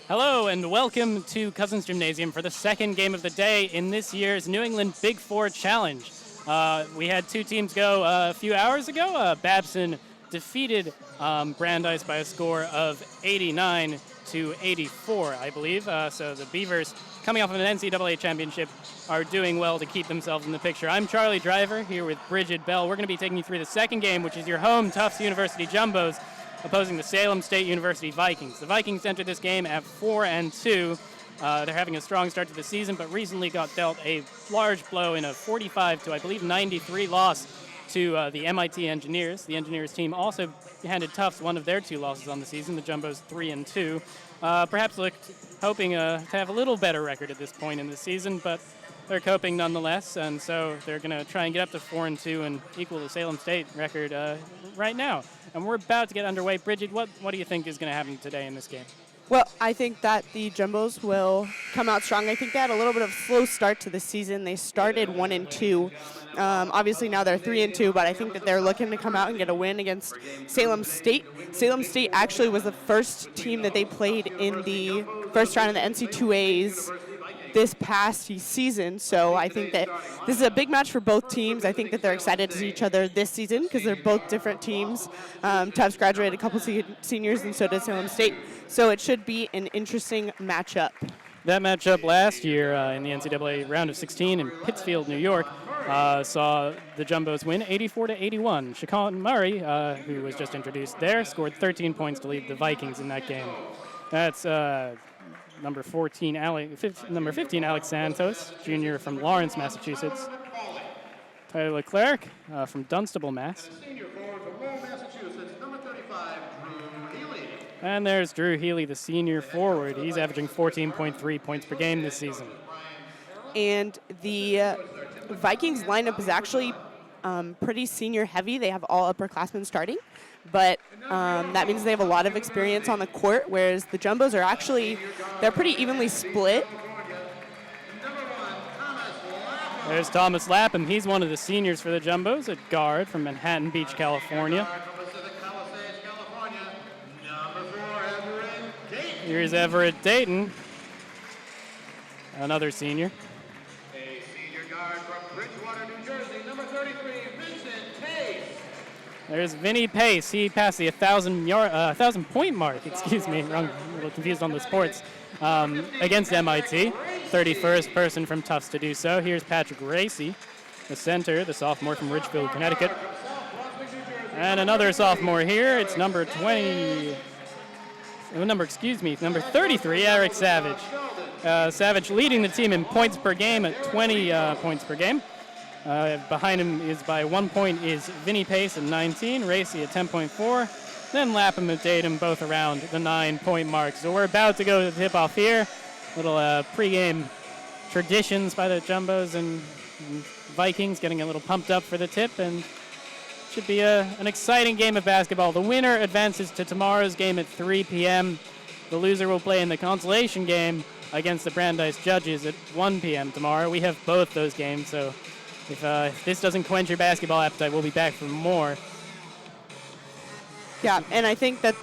Hello and welcome to Cousins Gymnasium for the second game of the day in this year's New England Big Four Challenge. We had two teams go a few hours ago. Babson defeated Brandeis by a score of 89-84, I believe. So the Beavers, coming off of an NCAA championship, are doing well to keep themselves in the picture. I'm Charlie Driver here with Bridget Bell. We're going to be taking you through the second game, which is your home Tufts University Jumbos opposing the Salem State University Vikings. The Vikings entered this game at 4-2. They're having a strong start to the season, but recently got dealt a large blow in a 45-93 loss to the MIT Engineers. The Engineers team also handed Tufts one of their two losses on the season. The Jumbos 3-2. Perhaps hoping to have a little better record at this point in the season, but they're coping nonetheless, and so they're going to try and get up to 4-2 and equal the Salem State record right now. And we're about to get underway. Bridget, what do you think is going to happen today in this game? Well, I think that the Jumbos will come out strong. I think they had a little bit of a slow start to the season. They started 1-2. Obviously now they're 3-2, but I think that they're looking to come out and get a win against Salem State. Salem State actually was the first team that they played in the first round of the NC2As this past season, so I think that this is a big match for both teams. I think that they're excited to see each other this season because they're both different teams. Tufts graduated a couple seniors, and so did Salem State, so it should be an interesting matchup. That matchup last year in the NCAA round of 16 in Pittsfield, New York, saw the Jumbos win 84-81. Shaquan Murray, who was just introduced there, scored 13 points to lead the Vikings in that game. That's number 15, Alex Santos, junior from Lawrence, Massachusetts. Tyler Leclerc from Dunstable, Mass. And there's Drew Healy, the senior forward. He's averaging 14.3 points per game this season. And the Vikings lineup is actually pretty senior heavy. They have all upperclassmen starting, but that means they have a lot of experience on the court, whereas the Jumbos are they're pretty evenly split. There's Thomas Lapham. He's one of the seniors for the Jumbos, a guard from Manhattan Beach, California. Here's Everett Dayton, another senior. A senior guard from Bridgewater, New Jersey, number 33, Vincent Pace. There's Vinny Pace. He passed the 1,000-point mark. Excuse me, wrong. A little confused on the sports. Against MIT, 31st person from Tufts to do so. Here's Patrick Racy, the center, the sophomore from Ridgefield, Connecticut. And another sophomore here. It's number 33, Eric Savage. Savage leading the team in points per game at 20 points per game. Behind him is by 1 point is Vinny Pace at 19, Racy at 10.4, then Lapham and Tatum both around the 9-point mark. So we're about to go to the tip-off here. Little pregame traditions by the Jumbos and Vikings getting a little pumped up for the tip, and should be an exciting game of basketball. The winner advances to tomorrow's game at 3 p.m. The loser will play in the consolation game against the Brandeis Judges at 1 p.m. tomorrow. We have both those games, so if this doesn't quench your basketball appetite, we'll be back for more. Yeah, and I think that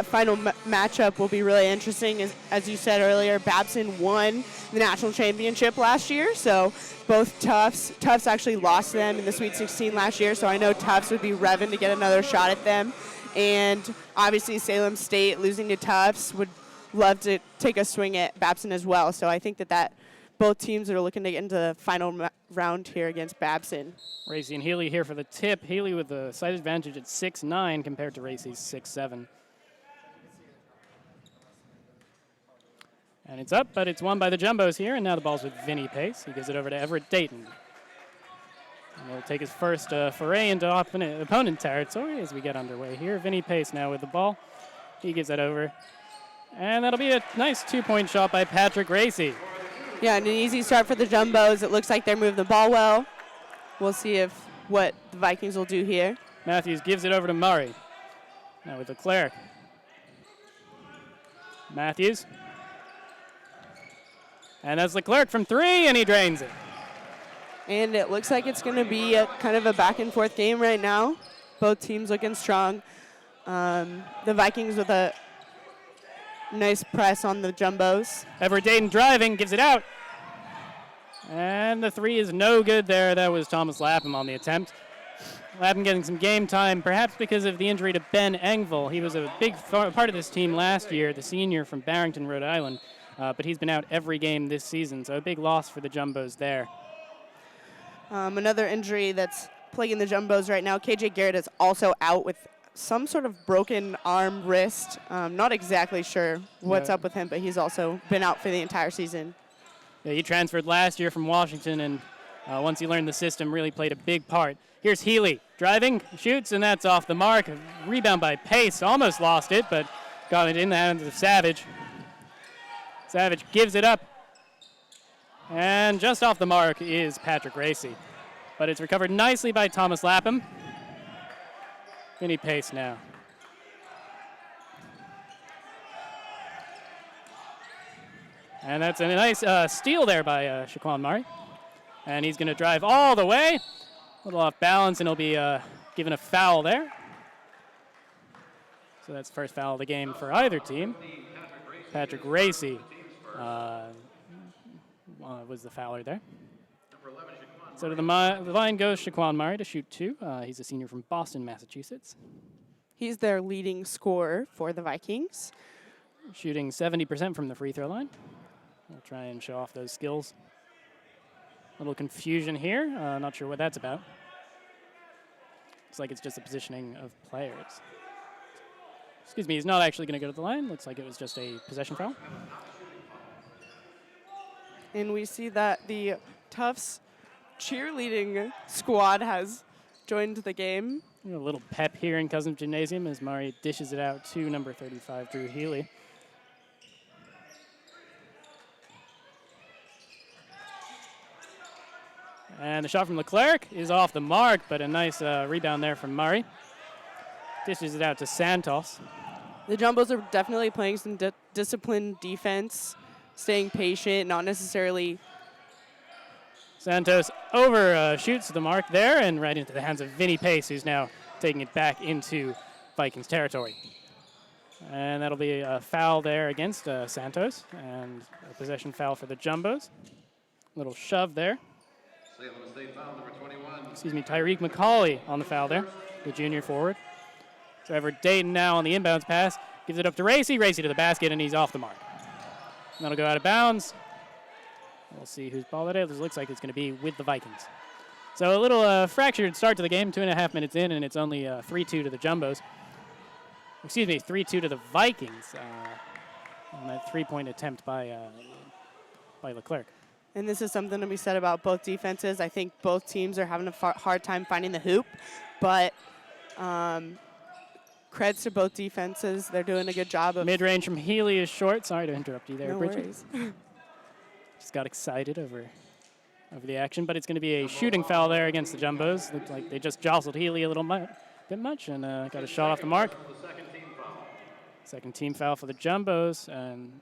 final matchup will be really interesting. As you said earlier, Babson won the national championship last year, so both Tufts actually lost them in the Sweet 16 last year, so I know Tufts would be revving to get another shot at them. And obviously Salem State losing to Tufts would love to take a swing at Babson as well, so I think that both teams are looking to get into the final round here against Babson. Racy and Healy here for the tip. Healy with the slight advantage at 6'9" compared to Racy's 6'7". And it's up, but it's won by the Jumbos here, and now the ball's with Vinny Pace. He gives it over to Everett Dayton. And he'll take his first foray into opponent territory as we get underway here. Vinny Pace now with the ball. He gives that over. And that'll be a nice 2-point shot by Patrick Racy. Yeah, and an easy start for the Jumbos. It looks like they're moving the ball well. We'll see what the Vikings will do here. Matthews gives it over to Murray. Now with Leclerc. Matthews. And that's Leclerc from 3, and he drains it. And it looks like it's going to be kind of a back-and-forth game right now. Both teams looking strong. The Vikings with a Nice press on the Jumbos. Everett Dayton driving, gives it out. And the three is no good there. That was Thomas Lapham on the attempt. Lapham getting some game time, perhaps because of the injury to Ben Engvall. He was a big part of this team last year, the senior from Barrington, Rhode Island. But he's been out every game this season, so a big loss for the Jumbos there. Another injury that's plaguing the Jumbos right now, KJ Garrett is also out with some sort of broken arm, wrist. Not exactly sure what's up with him, but he's also been out for the entire season. Yeah, he transferred last year from Washington, and once he learned the system, really played a big part. Here's Healy driving, shoots, and that's off the mark. A rebound by Pace, almost lost it, but got it in the hands of Savage. Savage gives it up, and just off the mark is Patrick Racy. But it's recovered nicely by Thomas Lapham. Vinny Pace now. And that's a nice steal there by Shaquan Murray. And he's going to drive all the way. A little off balance, and he'll be given a foul there. So that's first foul of the game for either team. Patrick Racy was the fouler there. So to the line goes Shaquan Murray to shoot two. He's a senior from Boston, Massachusetts. He's their leading scorer for the Vikings. Shooting 70% from the free throw line. We'll try and show off those skills. A little confusion here. Not sure what that's about. Looks like it's just a positioning of players. Excuse me, he's not actually going to go to the line. Looks like it was just a possession foul. And we see that the Tufts cheerleading squad has joined the game. A little pep here in Cousins Gymnasium as Murray dishes it out to number 35, Drew Healy. And the shot from Leclerc is off the mark, but a nice rebound there from Murray. Dishes it out to Santos. The Jumbos are definitely playing some disciplined defense, staying patient, not necessarily. Santos overshoots the mark there and right into the hands of Vinny Pace, who's now taking it back into Vikings territory. And that'll be a foul there against Santos, and a possession foul for the Jumbos. Little shove there. Salem State foul number 21. Excuse me, Tyreek McCauley on the foul there, the junior forward. So Everett Dayton now on the inbounds pass, gives it up to Racy. Racy to the basket, and he's off the mark. And that'll go out of bounds. We'll see whose ball it is. It looks like it's going to be with the Vikings. So a little fractured start to the game, 2.5 minutes in, and it's only 3-2 to the Jumbos. Excuse me, 3-2 to the Vikings on that three-point attempt by Leclerc. And this is something to be said about both defenses. I think both teams are having a hard time finding the hoop, but creds to both defenses. They're doing a good job of. Mid-range from Healy is short. Sorry to interrupt you there, No Bridget. worries. Just got excited over the action, but it's going to be a shooting foul there against the Jumbos. Looked like they just jostled Healy a little bit much and got a shot off the mark. Second team foul for the Jumbos, and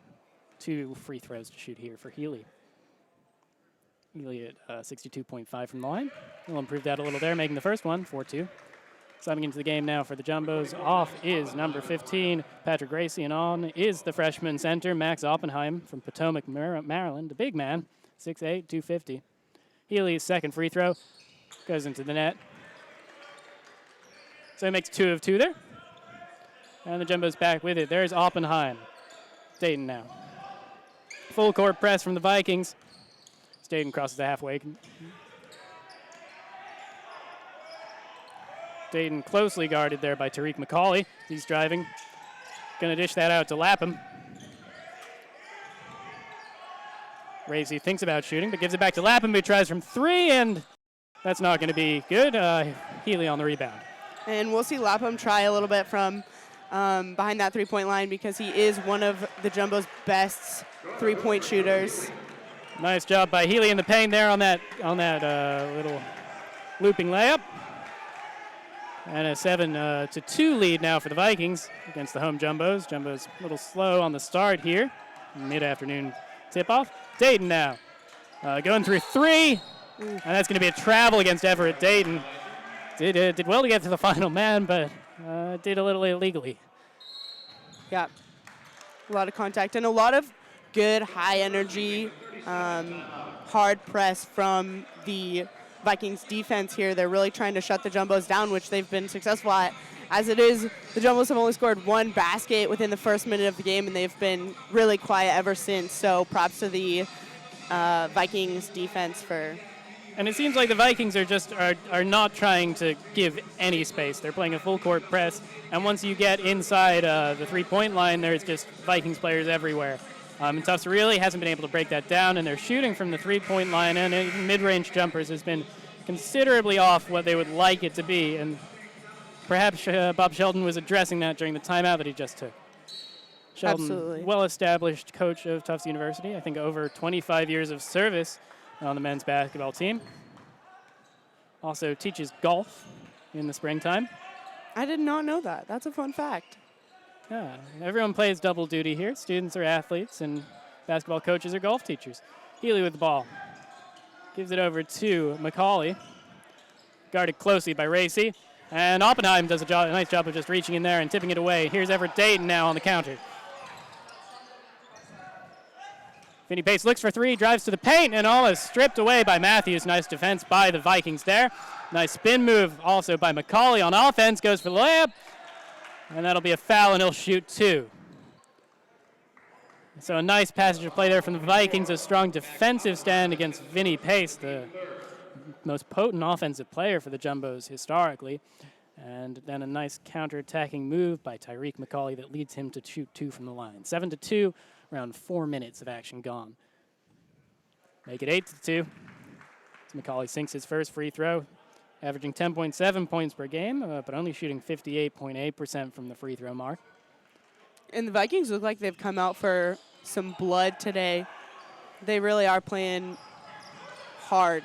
2 free throws to shoot here for Healy. Healy at 62.5 from the line. He'll improve that a little there, making the first one, 4-2. Subbing into the game now for the Jumbos. Off is number 15, Patrick Racy, and on is the freshman center, Max Oppenheim from Potomac, Maryland. The big man, 6'8", 250. Healy's second free throw goes into the net. So he makes 2 of 2 there. And the Jumbos back with it. There's Oppenheim. Dayton now. Full court press from the Vikings. Dayton crosses the halfway. Dayton closely guarded there by Tariq McCauley. He's driving. Going to dish that out to Lapham. Racy thinks about shooting, but gives it back to Lapham, who tries from 3, and that's not going to be good. Healy on the rebound. And we'll see Lapham try a little bit from behind that three-point line because he is one of the Jumbo's best three-point shooters. Nice job by Healy in the paint there on that little looping layup. And a 7-2 lead now for the Vikings against the home Jumbos. Jumbos a little slow on the start here. Mid-afternoon tip-off. Dayton now going through 3. And that's going to be a travel against Everett Dayton. Did well to get to the final man, but did a little illegally. Yeah. A lot of contact and a lot of good high energy, hard press from the Vikings defense here. They're really trying to shut the Jumbos down, which they've been successful at. As it is, the Jumbos have only scored 1 basket within the first minute of the game, and they've been really quiet ever since. So props to the Vikings defense for. And it seems like the Vikings are not trying to give any space. They're playing a full court press, and once you get inside the 3-point line, there's just Vikings players everywhere. And Tufts really hasn't been able to break that down, and their shooting from the 3-point line and even mid-range jumpers has been considerably off what they would like it to be. And perhaps Bob Sheldon was addressing that during the timeout that he just took. Sheldon, Absolutely. well-established coach of Tufts University, I think over 25 years of service on the men's basketball team. Also teaches golf in the springtime. I did not know that. That's a fun fact. Yeah, everyone plays double duty here. Students are athletes, and basketball coaches are golf teachers. Healy with the ball. Gives it over to McCauley. Guarded closely by Racy. And Oppenheim does a nice job of just reaching in there and tipping it away. Here's Everett Dayton now on the counter. Vinny Pace looks for 3, drives to the paint, and all is stripped away by Matthews. Nice defense by the Vikings there. Nice spin move also by McCauley on offense. Goes for the layup. And that'll be a foul, and he'll shoot 2. So a nice passage of play there from the Vikings. A strong defensive stand against Vinny Pace, the most potent offensive player for the Jumbos historically. And then a nice counter-attacking move by Tyreek McCauley that leads him to shoot 2 from the line. 7-2, around 4 minutes of action gone. Make it 8-2. So McCauley sinks his first free throw, averaging 10.7 points per game, but only shooting 58.8% from the free throw mark. And the Vikings look like they've come out for some blood today. They really are playing hard.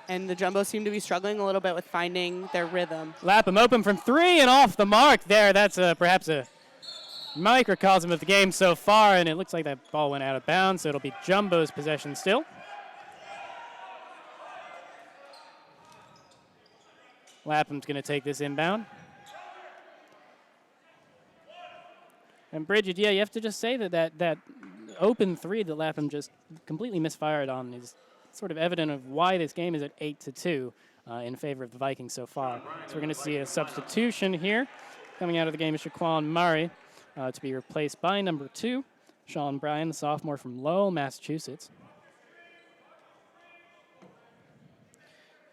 And the Jumbos seem to be struggling a little bit with finding their rhythm. Lapham open from 3 and off the mark there. That's perhaps a microcosm of the game so far, and it looks like that ball went out of bounds, so it'll be Jumbo's possession still. Lapham's going to take this inbound. And Bridget, yeah, you have to just say that open 3 that Lapham just completely misfired on is sort of evident of why this game is at 8-2 in favor of the Vikings so far. So we're going to see a substitution here. Coming out of the game is Shaquan Murray to be replaced by number 2, Sean Bryan, the sophomore from Lowell, Massachusetts.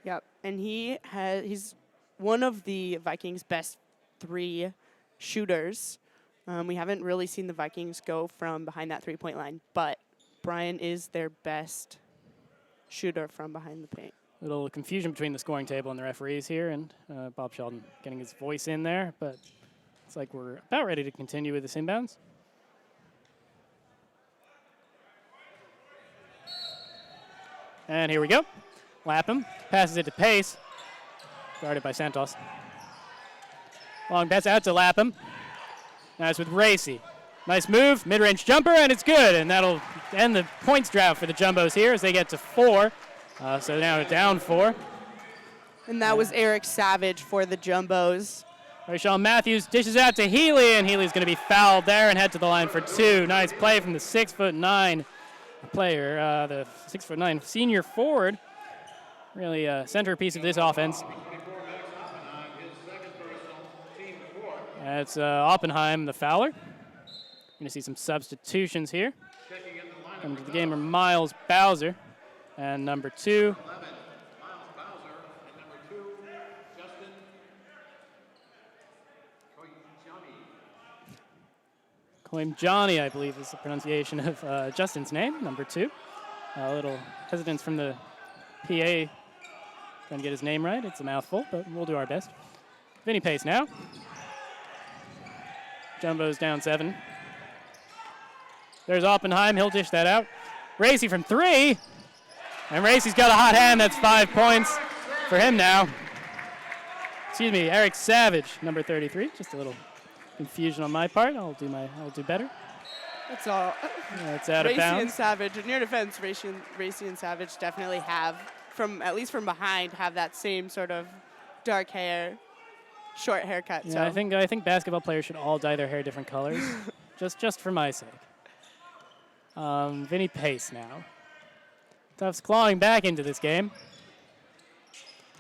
Yep, and he's one of the Vikings' best 3 shooters. We haven't really seen the Vikings go from behind that 3-point line, but Bryan is their best shooter from behind the paint. A little confusion between the scoring table and the referees here, and Bob Sheldon getting his voice in there, but it's like we're about ready to continue with this inbounds. And here we go. Lapham passes it to Pace, guarded by Santos. Long pass out to Lapham. Nice with Racy. Nice move, mid-range jumper, and it's good. And that'll end the points drought for the Jumbos here as they get to 4. So now they're down 4. And that was Eric Savage for the Jumbos. Rashawn Matthews dishes out to Healy, and Healy's going to be fouled there and head to the line for 2. Nice play from the 6'9" player, the 6'9" senior forward. Really a centerpiece of this offense. That's Oppenheim, the fouler. Going to see some substitutions here. Coming to the game are Miles Bowser and number 2. Johnny, I believe, is the pronunciation of Justin's name, number 2. A little hesitance from the PA trying to get his name right. It's a mouthful, but we'll do our best. Vinny Pace now. Jumbo's down 7. There's Oppenheim. He'll dish that out. Racy from 3. And Racy's got a hot hand. That's 5 points for him now. Excuse me, Eric Savage, number 33. Just a little confusion on my part. I'll do better. That's all. That's out of bounds. Racy and Savage, in your defense, Racy and Savage definitely have, at least from behind, have that same sort of dark hair, short haircut. Yeah, so I think basketball players should all dye their hair different colors. just for my sake. Vinny Pace now. Tufts clawing back into this game.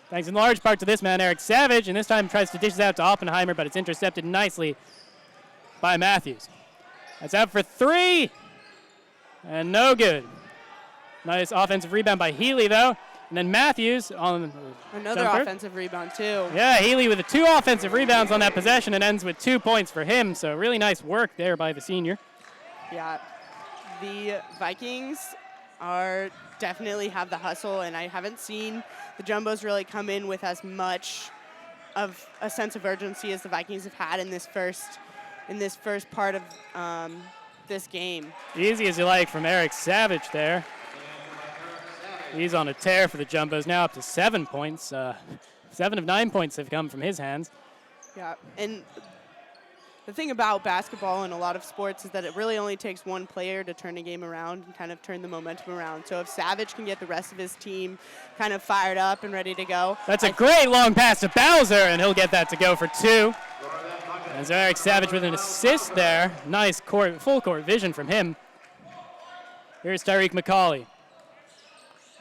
Thanks in large part to this man, Eric Savage, and this time tries to dish it out to Oppenheimer, but it's intercepted nicely by Matthews. That's out for 3, and no good. Nice offensive rebound by Healy, though. And then Matthews on another jumper. Offensive rebound, too. Yeah, Healy with the 2 offensive rebounds on that possession and ends with 2 points for him. So really nice work there by the senior. Yeah, the Vikings are definitely have the hustle, and I haven't seen the Jumbos really come in with as much of a sense of urgency as the Vikings have had in this first part of this game. Easy as you like from Eric Savage there. He's on a tear for the Jumbos, now up to 7 points. 7 of 9 points have come from his hands. Yeah, and the thing about basketball and a lot of sports is that it really only takes one player to turn a game around and kind of turn the momentum around. So if Savage can get the rest of his team kind of fired up and ready to go. That's a great long pass to Bowser, and he'll get that to go for 2. As Eric Savage with an assist there. Nice full court vision from him. Here's Tyreek McCauley.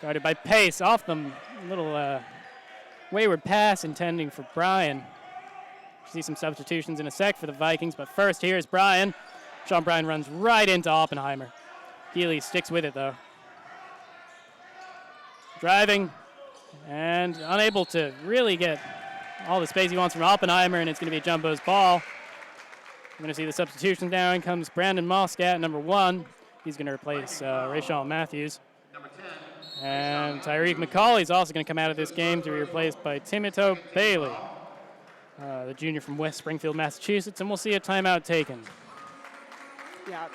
Guarded by Pace, off the little wayward pass intending for Bryan. See some substitutions in a sec for the Vikings, but first here's Bryan. Sean Bryan runs right into Oppenheimer. Healy sticks with it, though. Driving and unable to really get all the space he wants from Oppenheimer, and it's going to be a Jumbo's ball. We're going to see the substitutions now. In comes Brandon Moscat, number 1. He's going to replace Rayshon Matthews. And Tyreek McCauley is also going to come out of this game to be replaced by Timoteo Bailey, the junior from West Springfield, Massachusetts, and we'll see a timeout taken. Yeah.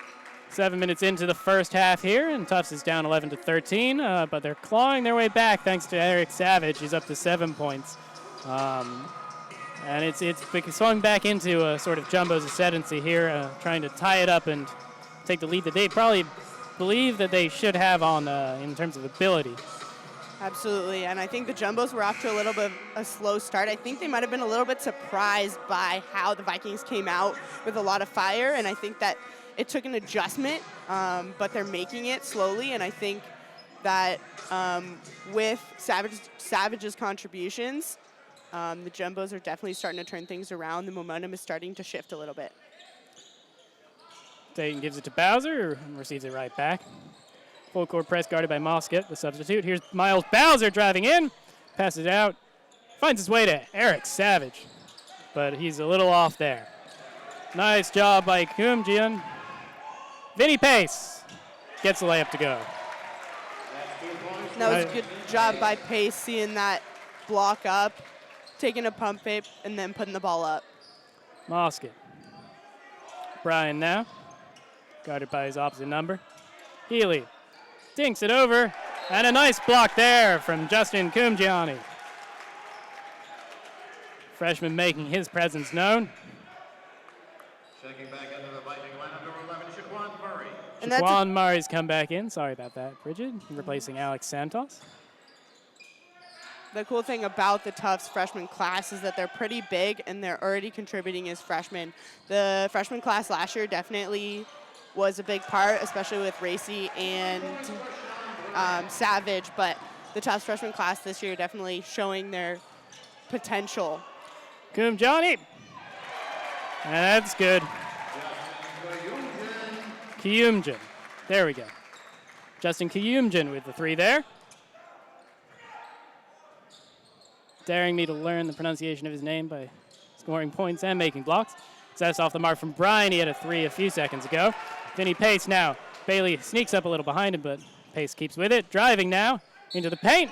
7 minutes into the first half here, and Tufts is down 11-13, but they're clawing their way back thanks to Eric Savage. He's up to 7 points. And it's swung back into a sort of Jumbo's ascendancy here, trying to tie it up and take the lead that they probably believe that they should have on in terms of ability. Absolutely, and I think the Jumbos were off to a little bit of a slow start. I think they might have been a little bit surprised by how the Vikings came out with a lot of fire, and I think that it took an adjustment, but they're making it slowly, and I think that with Savage's contributions, the Jumbos are definitely starting to turn things around. The momentum is starting to shift a little bit. Dayton gives it to Bowser and receives it right back. Full court press guarded by Mosket, the substitute. Here's Miles Bowser driving in, passes out, finds his way to Eric Savage, but he's a little off there. Nice job by Kumjian. Vinny Pace gets the layup to go. That was a good job by Pace, seeing that block up, taking a pump fake, and then putting the ball up. Mosket. Bryan now, guarded by his opposite number. Healy dinks it over, and a nice block there from Justin Kumjiani. Freshman making his presence known. Checking back into the Viking lineup, number 11, Shaquan Murray. And Shaquan Murray's come back in. Sorry about that, Bridget. Replacing Alex Santos. The cool thing about the Tufts freshman class is that they're pretty big and they're already contributing as freshmen. The freshman class last year definitely was a big part, especially with Racy and Savage, but the Tufts freshman class this year definitely showing their potential. Kumjiani. And that's good. Kiyumjin. There we go. Justin Kiyumjin with the 3 there. Daring me to learn the pronunciation of his name by scoring points and making blocks. That's off the mark from Bryan. He had a 3 a few seconds ago. Vinny Pace now. Bailey sneaks up a little behind him, but Pace keeps with it. Driving now into the paint.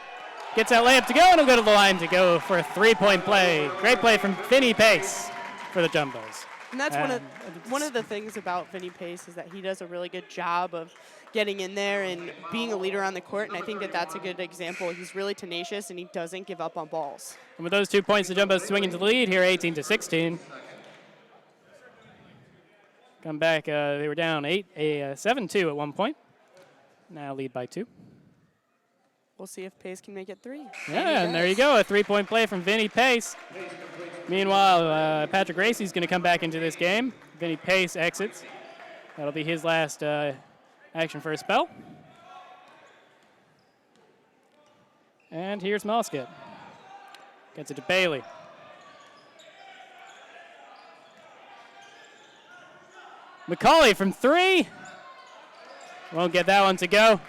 Gets that layup to go, and he'll go to the line to go for a 3-point play. Great play from Vinny Pace for the Jumbos. And that's one of the things about Vinny Pace is that he does a really good job of getting in there and being a leader on the court, and I think that that's a good example. He's really tenacious, and he doesn't give up on balls. And with those 2 points, the Jumbos swing into the lead here, 18-16. Come back, they were down 7-2 at one point. Now lead by 2. We'll see if Pace can make it 3. Yeah, and there you go, a 3-point play from Vinny Pace. Meanwhile, Patrick Racy's going to come back into this game. Vinny Pace exits. That'll be his last action for a spell. And here's Mosket. Gets it to Bailey. McCauley from 3. Won't get that one to go.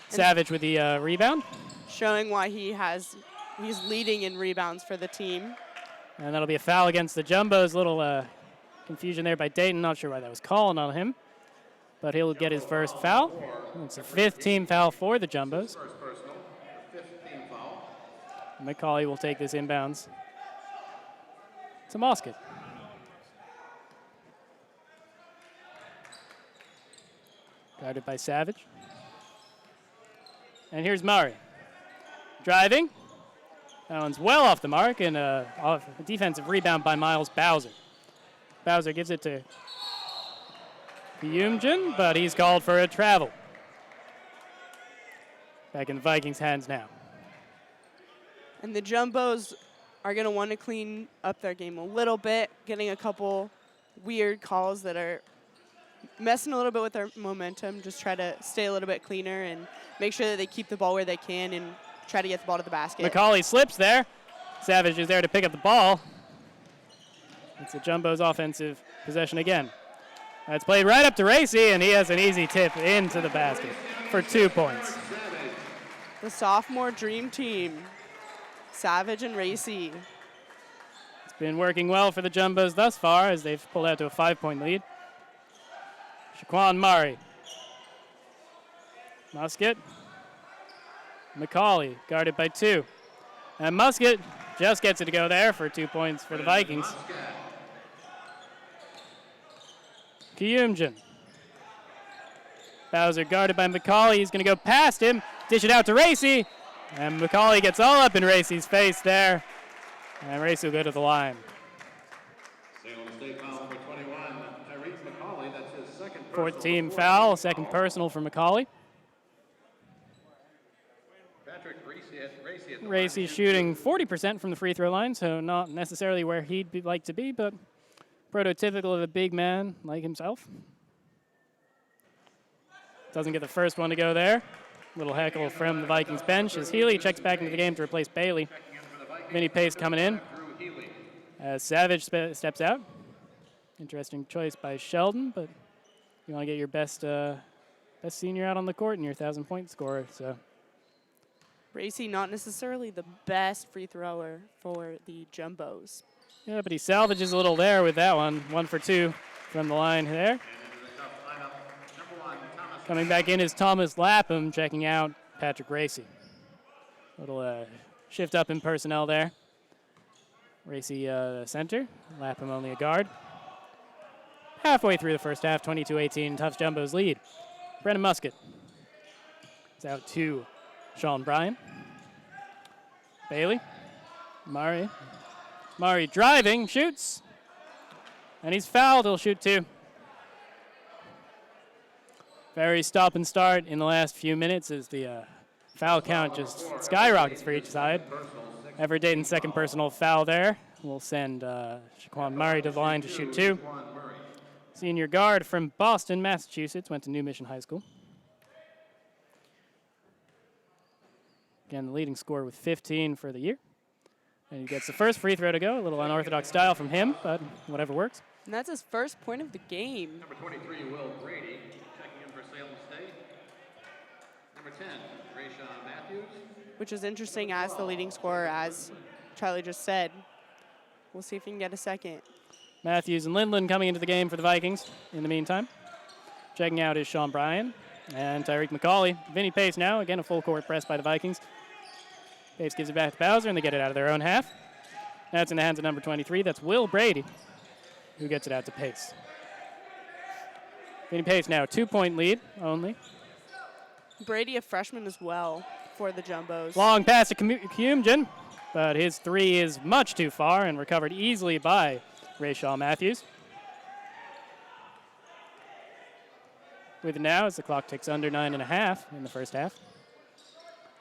Savage with the rebound. Showing why he's leading in rebounds for the team. And that'll be a foul against the Jumbos. Little confusion there by Dayton. Not sure why that was called on him. But he'll get his first foul. It's a 5th team foul for the Jumbos. McCauley will take this inbounds to Mosket. Guarded by Savage. And here's Murray. Driving. That one's well off the mark, and a defensive rebound by Miles Bowser. Bowser gives it to Yumjin, but he's called for a travel. Back in the Vikings' hands now. And the Jumbos are going to want to clean up their game a little bit, getting a couple weird calls that are messing a little bit with their momentum. Just try to stay a little bit cleaner and make sure that they keep the ball where they can and try to get the ball to the basket. McCauley slips there. Savage is there to pick up the ball. It's the Jumbos' offensive possession again. That's played right up to Racy, and he has an easy tip into the basket for 2 points. The sophomore dream team, Savage and Racy. It's been working well for the Jumbos thus far as they've pulled out to a 5-point lead. Shaquan Murray. Musket. McCauley guarded by 2. And Musket just gets it to go there for 2 points for the Vikings. Kiyumjin. Bowser guarded by McCauley. He's going to go past him, dish it out to Racy. And McCauley gets all up in Racy's face there. And Racy will go to the line. Salem State foul number 21, Tyrese McCauley. That's his second 4th team foul, second personal for McCauley. Racy shooting 40% from the free throw line, so not necessarily where he'd like to be, but prototypical of a big man like himself. Doesn't get the first one to go there. Little heckle from the Vikings bench as Healy checks back into the game to replace Bailey. Vinny Pace coming in as Savage steps out. Interesting choice by Sheldon, but you want to get your best senior out on the court and your 1,000-point scorer. So Racy not necessarily the best free thrower for the Jumbos. yeah, but he salvages a little there with that one. 1 for 2 from the line there. Coming back in is Thomas Lapham, checking out Patrick Racy. Little shift up in personnel there. Racy center, Lapham only a guard. Halfway through the first half, 22-18, Tufts Jumbos lead. Brennan Musket is out to Sean Bryan. Bailey. Murray. Murray driving, shoots. And he's fouled, he'll shoot 2. Very stop and start in the last few minutes as the foul count just skyrockets for each side. Ever Dayton's second personal foul there. We'll send Shaquan Murray to the line to shoot 2. Senior guard from Boston, Massachusetts, went to New Mission High School. Again, the leading scorer with 15 for the year. And he gets the first free throw to go. A little unorthodox style from him, but whatever works. And that's his first point of the game. Number 23, Will Brady, checking in for Salem State. Number 10, Rayshawn Matthews. Which is interesting as the leading scorer, as Charlie just said. We'll see if he can get a second. Matthews and Lindland coming into the game for the Vikings in the meantime. Checking out is Sean Bryan and Tyreek McCauley. Vinny Pace now, again a full court press by the Vikings. Pace gives it back to Bowser and they get it out of their own half. That's in the hands of number 23. That's Will Brady, who gets it out to Pace. Vinny Pace now, 2-point lead only. Brady, a freshman as well for the Jumbos. Long pass to Kumjin, but his 3 is much too far and recovered easily by Rayshawn Matthews. With it now as the clock ticks under 9.5 in the first half.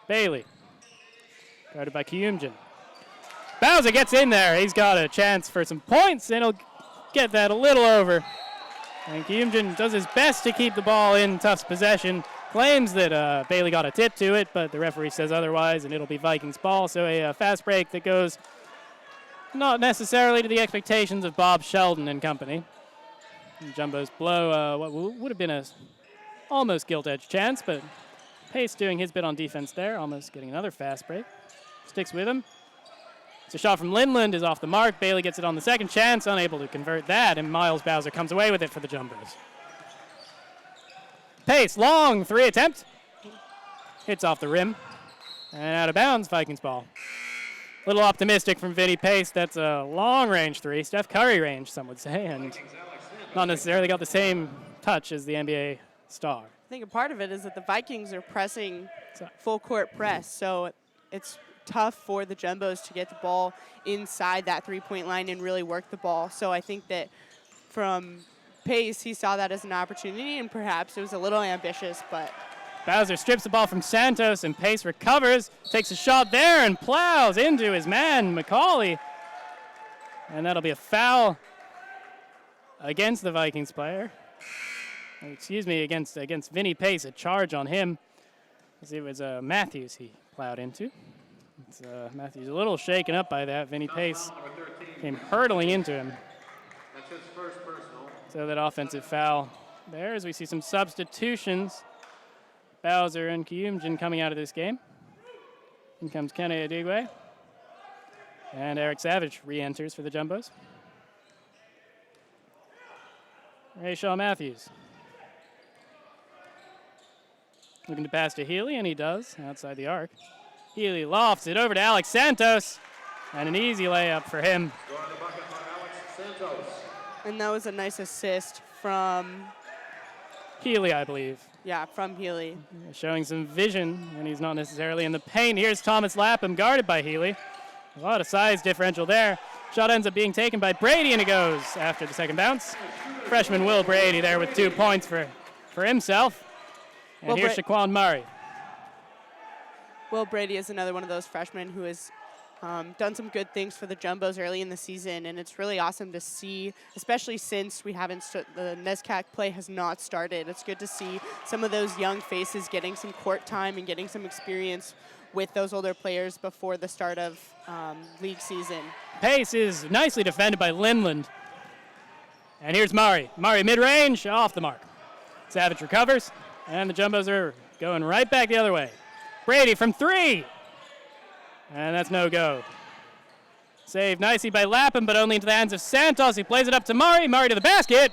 Bailey, guarded by Kumjin. Bowser gets in there. He's got a chance for some points, and he'll get that a little over. And Kyumjin does his best to keep the ball in Tufts' possession. Claims that Bailey got a tip to it, but the referee says otherwise, and it'll be Vikings ball. So a fast break that goes not necessarily to the expectations of Bob Sheldon and company. And Jumbos blow what would have been a almost gilt-edge chance, but Pace doing his bit on defense there, almost getting another fast break. Sticks with him. It's a shot from Lindland, is off the mark. Bailey gets it on the second chance, unable to convert that, and Miles Bowser comes away with it for the Jumbos. Pace, long three attempt. Hits off the rim. And out of bounds, Vikings ball. A little optimistic from Vinny Pace. That's a long-range three, Steph Curry range, some would say, and not necessarily got the same touch as the NBA star. I think a part of it is that the Vikings are pressing full court press, so it's tough for the Jumbos to get the ball inside that three-point line and really work the ball. So I think that from Pace, he saw that as an opportunity, and perhaps it was a little ambitious, but Bowser strips the ball from Santos, and Pace recovers, takes a shot there, and plows into his man, McCauley. And that'll be a foul against the Vikings player. Excuse me, against Vinny Pace, a charge on him. It was Matthews he plowed into. Matthews a little shaken up by that. Vinny Pace came hurtling into him. That's his first personal. So that offensive foul there as we see some substitutions. Bowser and Kyumjin coming out of this game. In comes Kene Adigwe. And Eric Savage re-enters for the Jumbos. Rayshaw Matthews. Looking to pass to Healy, and he does, outside the arc. Healy lofts it over to Alex Santos, and an easy layup for him. Scoring the bucket for Alex Santos. and that was a nice assist from Healy, I believe. Yeah, from Healy. Showing some vision when he's not necessarily in the paint. Here's Thomas Lapham, guarded by Healy. A lot of size differential there. Shot ends up being taken by Brady, and it goes after the second bounce. Freshman Will Brady there with 2 points for himself. And here's Shaquan Murray. Will Brady is another one of those freshmen who has done some good things for the Jumbos early in the season, and it's really awesome to see, especially since we haven't the NESCAC play has not started. It's good to see some of those young faces getting some court time and getting some experience with those older players before the start of league season. Pace is nicely defended by Linland. And here's Murray. Murray mid-range, off the mark. Savage recovers, and the Jumbos are going right back the other way. Brady from three. And that's no go. Saved nicely by Lapham, but only into the hands of Santos. He plays it up to Murray. Murray to the basket.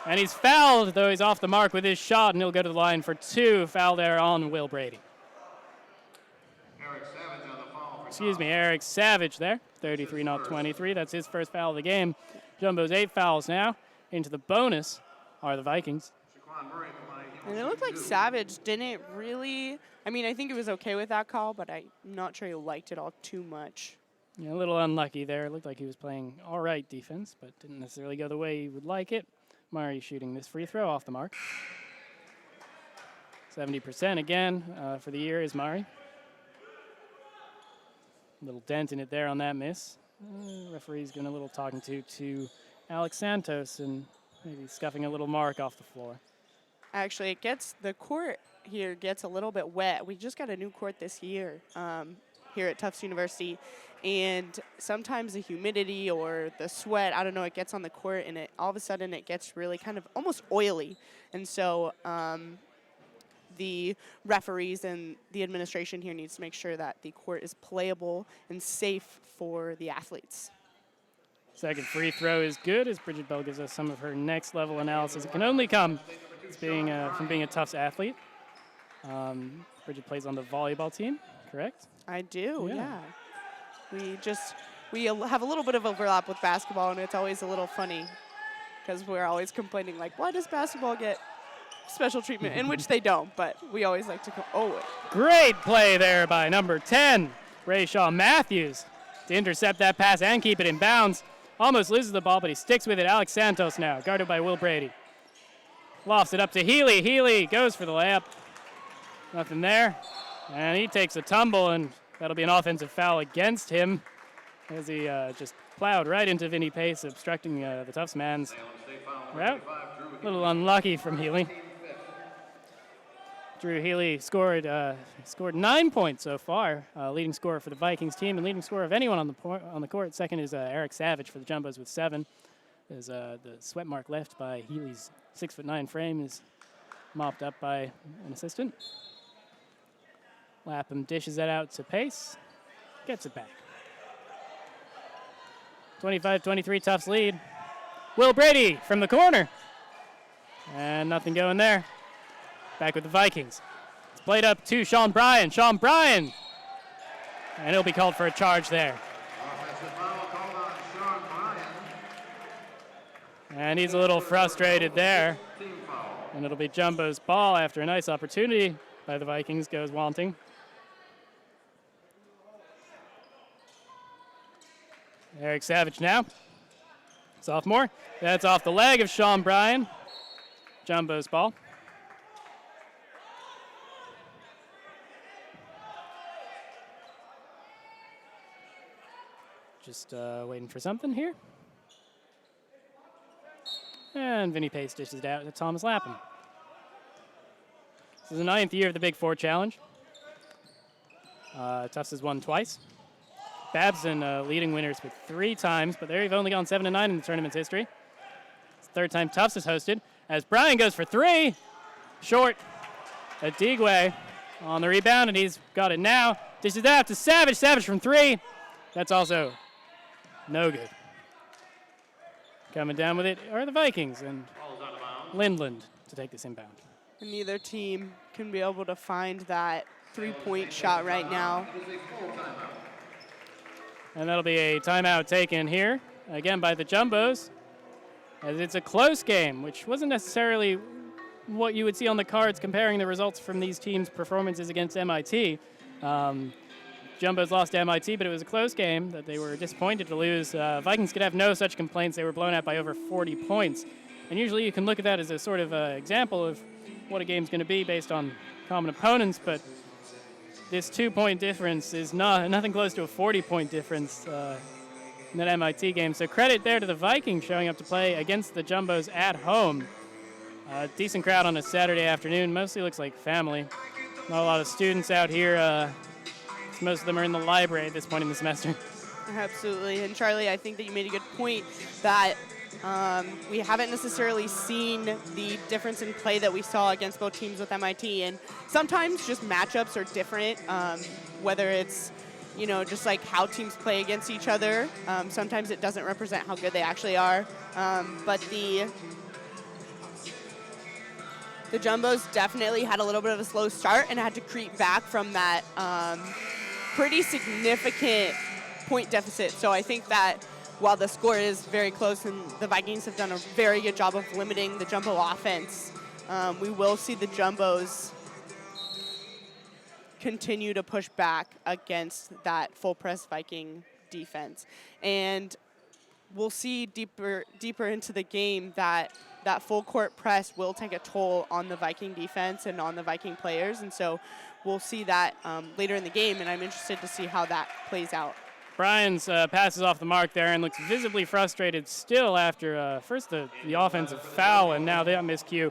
And he's fouled, though he's off the mark with his shot, and he'll go to the line for two. Foul there on Will Brady. Eric Savage there. 33, not 23. That's his first foul of the game. Jumbo's 8 fouls now. Into the bonus are the Vikings. And it looked like Savage didn't really, I mean, I think it was okay with that call, but I'm not sure he liked it all too much. Yeah, a little unlucky there. It looked like he was playing all right defense, but didn't necessarily go the way he would like it. Murray shooting this free throw off the mark. 70% again for the year is Murray. Little dent in it there on that miss. Referee's going a little talking to Alex Santos and maybe scuffing a little mark off the floor. Actually, the court here gets a little bit wet. We just got a new court this year here at Tufts University, and sometimes the humidity or the sweat, I don't know, it gets on the court, and all of a sudden it gets really kind of almost oily. And so the referees and the administration here needs to make sure that the court is playable and safe for the athletes. Second free throw is good as Bridget Bell gives us some of her next level analysis. It can only come from being a Tufts athlete. Bridget plays on the volleyball team, correct? I do, yeah. We have a little bit of overlap with basketball, and it's always a little funny because we're always complaining, like, why does basketball get special treatment, in which they don't, but we always like to go, Great play there by number 10, Rayshaw Matthews, to intercept that pass and keep it in bounds. Almost loses the ball, but he sticks with it. Alex Santos now, guarded by Will Brady. Lofts it up to Healy. Healy goes for the layup. Nothing there. And he takes a tumble, and that'll be an offensive foul against him as he just plowed right into Vinny Pace, obstructing the Tufts man's route. A little unlucky from Healy. Drew Healy scored 9 points so far, leading scorer for the Vikings team and leading scorer of anyone on the court. Second is Eric Savage for the Jumbos with 7. As the sweat mark left by Healy's 6'9" frame is mopped up by an assistant. Lapham dishes that out to Pace, gets it back. 25-23 Tufts lead. Will Brady from the corner. And nothing going there. Back with the Vikings. It's played up to Sean Bryan. Sean Bryan. And he'll be called for a charge there. And he's a little frustrated there. And it'll be Jumbo's ball after a nice opportunity by the Vikings goes wanting. Eric Savage now. Sophomore. That's off the leg of Sean Bryan. Jumbo's ball. Just waiting for something here. And Vinny Pace dishes it out to Thomas Lapham. This is the 9th year of the Big Four Challenge. Tufts has won twice. Babson leading winners with 3 times, but they've only gone 7-9 in the tournament's history. It's the 3rd time Tufts has hosted. As Bryan goes for 3, short. Adigwe on the rebound, and he's got it now. Dishes it out to Savage. Savage from 3. That's also no good. Coming down with it are the Vikings and Lindland to take this inbound. And neither team can be able to find that 3-point shot right now. And that'll be a timeout taken here, again by the Jumbos, as it's a close game, which wasn't necessarily what you would see on the cards comparing the results from these teams' performances against MIT. Jumbos lost to MIT, but it was a close game that they were disappointed to lose. Vikings could have no such complaints. They were blown out by over 40 points. And usually you can look at that as a sort of example of what a game's going to be based on common opponents, but this 2-point difference is nothing close to a 40-point difference in that MIT game. So credit there to the Vikings showing up to play against the Jumbos at home. Decent crowd on a Saturday afternoon. Mostly looks like family. Not a lot of students out here. Most of them are in the library at this point in the semester. Absolutely. And Charlie, I think that you made a good point that we haven't necessarily seen the difference in play that we saw against both teams with MIT. And sometimes just matchups are different, whether it's, just like how teams play against each other. Sometimes it doesn't represent how good they actually are. But the Jumbos definitely had a little bit of a slow start and had to creep back from that pretty significant point deficit. So I think that while the score is very close and the Vikings have done a very good job of limiting the Jumbo offense, we will see the Jumbos continue to push back against that full press Viking defense. And we'll see deeper into the game that full court press will take a toll on the Viking defense and on the Viking players. And so we'll see that later in the game, and I'm interested to see how that plays out. Bryan's passes off the mark there and looks visibly frustrated still after first the offensive foul and now the miscue.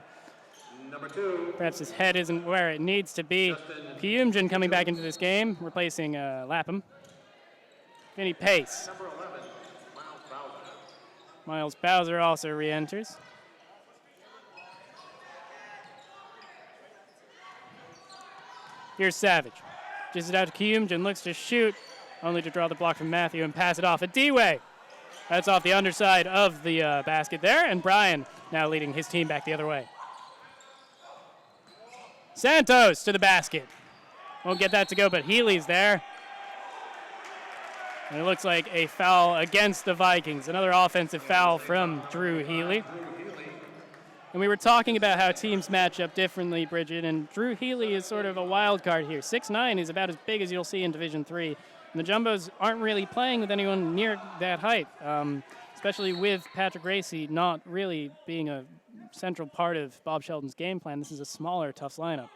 Perhaps his head isn't where it needs to be. Pyumjin coming back into this game, replacing Lapham. Vinny Pace. Miles Bowser also re-enters. Here's Savage. Just it out to Kyumjin, looks to shoot, only to draw the block from Matthew and pass it off. Adiwe. That's off the underside of the basket there, and Bryan now leading his team back the other way. Santos to the basket. Won't get that to go, but Healy's there. And it looks like a foul against the Vikings. Another offensive foul from Drew Healy. And we were talking about how teams match up differently, Bridget, and Drew Healy is sort of a wild card here. 6'9" is about as big as you'll see in Division III. And the Jumbos aren't really playing with anyone near that height, especially with Patrick Racy not really being a central part of Bob Sheldon's game plan. This is a smaller Tufts lineup.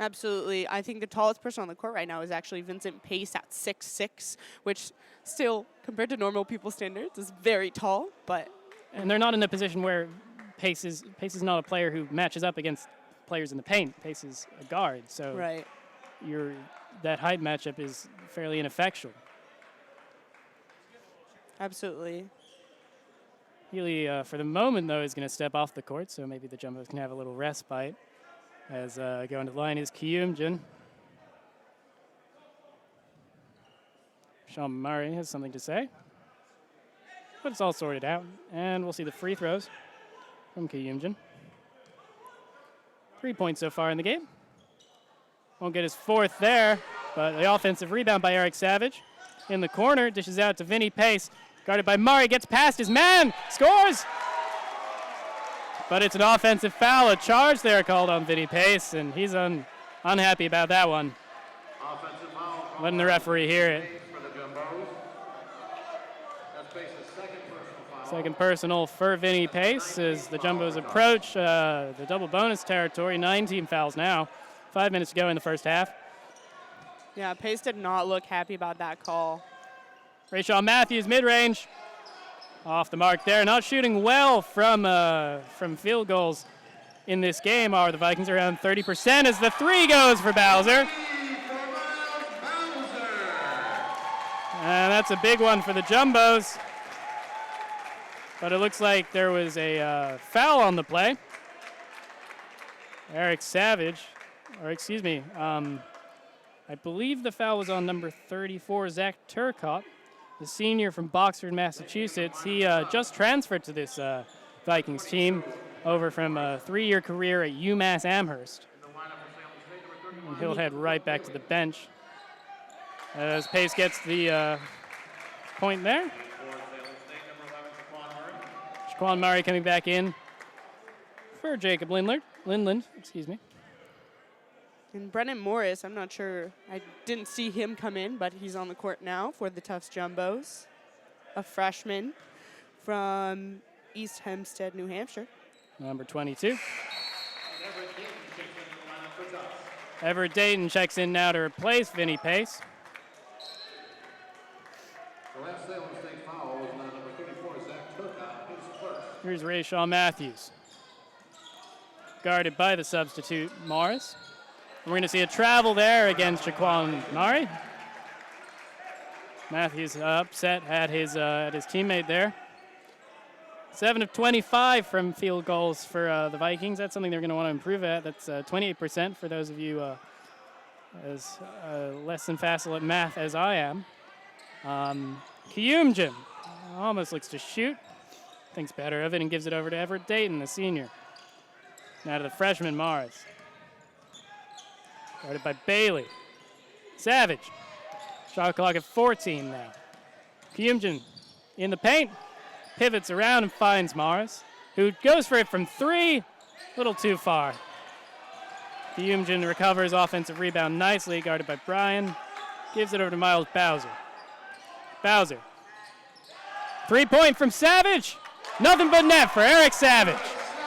Absolutely. I think the tallest person on the court right now is actually Vincent Pace at 6'6", which still, compared to normal people's standards, is very tall. But and they're not in a position where Pace is not a player who matches up against players in the paint. Pace is a guard, so Right. that height matchup is fairly ineffectual. Absolutely. Healy, for the moment, though, is going to step off the court, so maybe the Jumbos can have a little respite. As going to the line is Kyumjin. Sean Murray has something to say. But it's all sorted out, and we'll see the free throws from Kyumjin. 3 points so far in the game. Won't get his fourth there, but the offensive rebound by Eric Savage. In the corner, dishes out to Vinny Pace. Guarded by Murray, gets past his man, scores! But it's an offensive foul, a charge there called on Vinny Pace, and he's unhappy about that one. Offensive foul. Letting the referee hear it. For the Jumbos. That's Pace's second personal foul. Second personal for Vinny Pace as the Jumbos approach the double bonus territory. 9 team fouls now. 5 minutes to go in the first half. Yeah, Pace did not look happy about that call. Rayshawn Matthews, mid-range. Off the mark there. Not shooting well from field goals in this game are the Vikings, around 30% as the three goes for Bowser. And that's a big one for the Jumbos. But it looks like there was a foul on the play. Eric Savage, or excuse me, I believe the foul was on number 34, Zach Turcotte, the senior from Boxford, Massachusetts. He just transferred to this Vikings team over from a 3-year career at UMass Amherst. And he'll head right back to the bench as Pace gets the point there. Shaquan Murray coming back in for Jacob Lindland, excuse me. And Brennan Morris, I'm not sure, I didn't see him come in, but he's on the court now for the Tufts Jumbos, a freshman from East Hempstead, New Hampshire. Number 22. Everett Dayton checks in now to replace Vinny Pace. The last Salem State foul was on number 34, Zach Turcotte, his first. Here's Rayshawn Matthews. Guarded by the substitute, Morris. We're going to see a travel there against Shaquan Murray. Matthews upset at his teammate there. 7 of 25 from field goals for the Vikings. That's something they're going to want to improve at. That's 28% for those of you as less than facile at math as I am. Kyumjin almost looks to shoot. Thinks better of it and gives it over to Everett Dayton, the senior. Now to the freshman, Morris. Guarded by Bailey. Savage. Shot clock at 14 now. Kyumjin in the paint. Pivots around and finds Morris, who goes for it from 3. Little too far. Kyumjin recovers offensive rebound nicely, guarded by Bryan. Gives it over to Miles Bowser. Bowser. 3-point from Savage. Nothing but net for Eric Savage.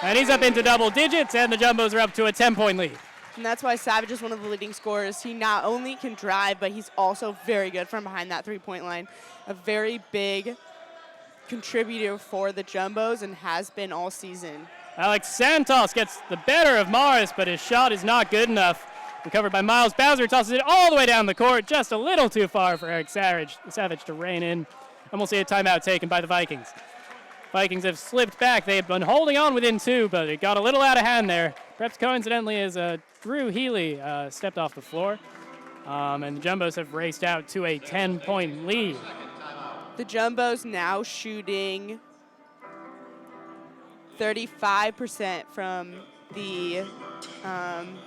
And he's up into double digits, and the Jumbos are up to a 10-point lead. And that's why Savage is one of the leading scorers. He not only can drive, but he's also very good from behind that three-point line. A very big contributor for the Jumbos and has been all season. Alex Santos gets the better of Morris, but his shot is not good enough. Recovered by Miles Bowser, tosses it all the way down the court, just a little too far for Eric Savage to rein in. And we'll see a timeout taken by the Vikings. Vikings have slipped back. They have been holding on within 2, but it got a little out of hand there. Perhaps coincidentally as Drew Healy stepped off the floor. And the Jumbos have raced out to a 10-point lead. The Jumbos now shooting 35% from the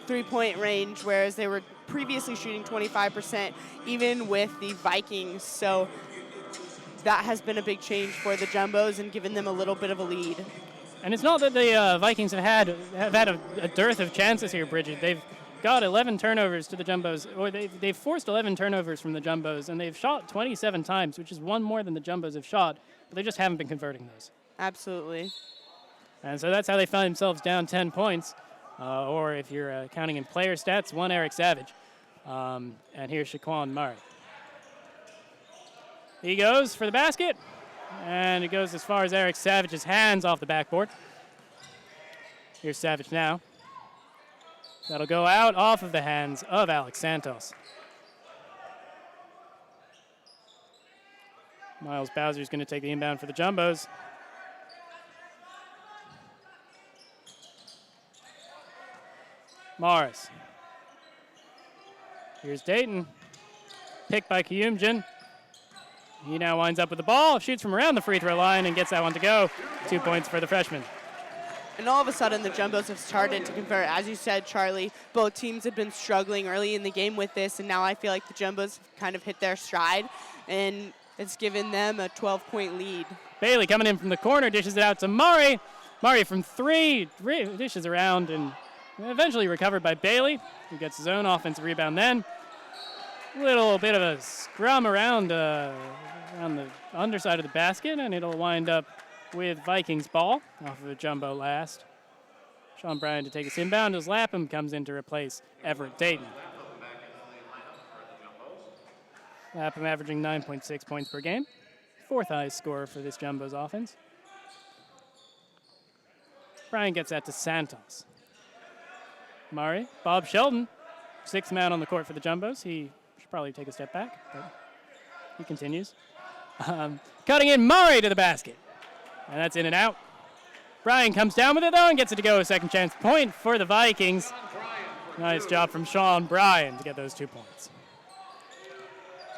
three-point range, whereas they were previously shooting 25%, even with the Vikings. So that has been a big change for the Jumbos and given them a little bit of a lead. And it's not that the Vikings have had a dearth of chances here, Bridget. They've got 11 turnovers to the Jumbos, or they've forced 11 turnovers from the Jumbos, and they've shot 27 times, which is one more than the Jumbos have shot, but they just haven't been converting those. Absolutely. And so that's how they find themselves down 10 points, or if you're counting in player stats, 1 Eric Savage. And here's Shaquan Murray. He goes for the basket, and it goes as far as Eric Savage's hands off the backboard. Here's Savage now. That'll go out off of the hands of Alex Santos. Miles Bowser's going to take the inbound for the Jumbos. Morris. Here's Dayton. Picked by Kiyumjin. He now winds up with the ball, shoots from around the free throw line, and gets that one to go. 2 points for the freshman. And all of a sudden, the Jumbos have started to convert. As you said, Charlie, both teams have been struggling early in the game with this, and now I feel like the Jumbos have kind of hit their stride, and it's given them a 12-point lead. Bailey coming in from the corner, dishes it out to Murray. Murray from three, dishes around, and eventually recovered by Bailey, who gets his own offensive rebound then. Little bit of a scrum around the underside of the basket, and it'll wind up with Vikings ball off of a Jumbo last. Sean Bryan to take his inbound as Lapham comes in to replace Everett Dayton. Lapham averaging 9.6 points per game. Fourth highest scorer for this Jumbo's offense. Bryan gets that to Santos. Murray, Bob Sheldon, sixth man on the court for the Jumbos. He should probably take a step back, but he continues. Cutting in Murray to the basket. And that's in and out. Bryan comes down with it, though, and gets it to go. A second chance point for the Vikings. Nice job from Sean Bryan to get those 2 points.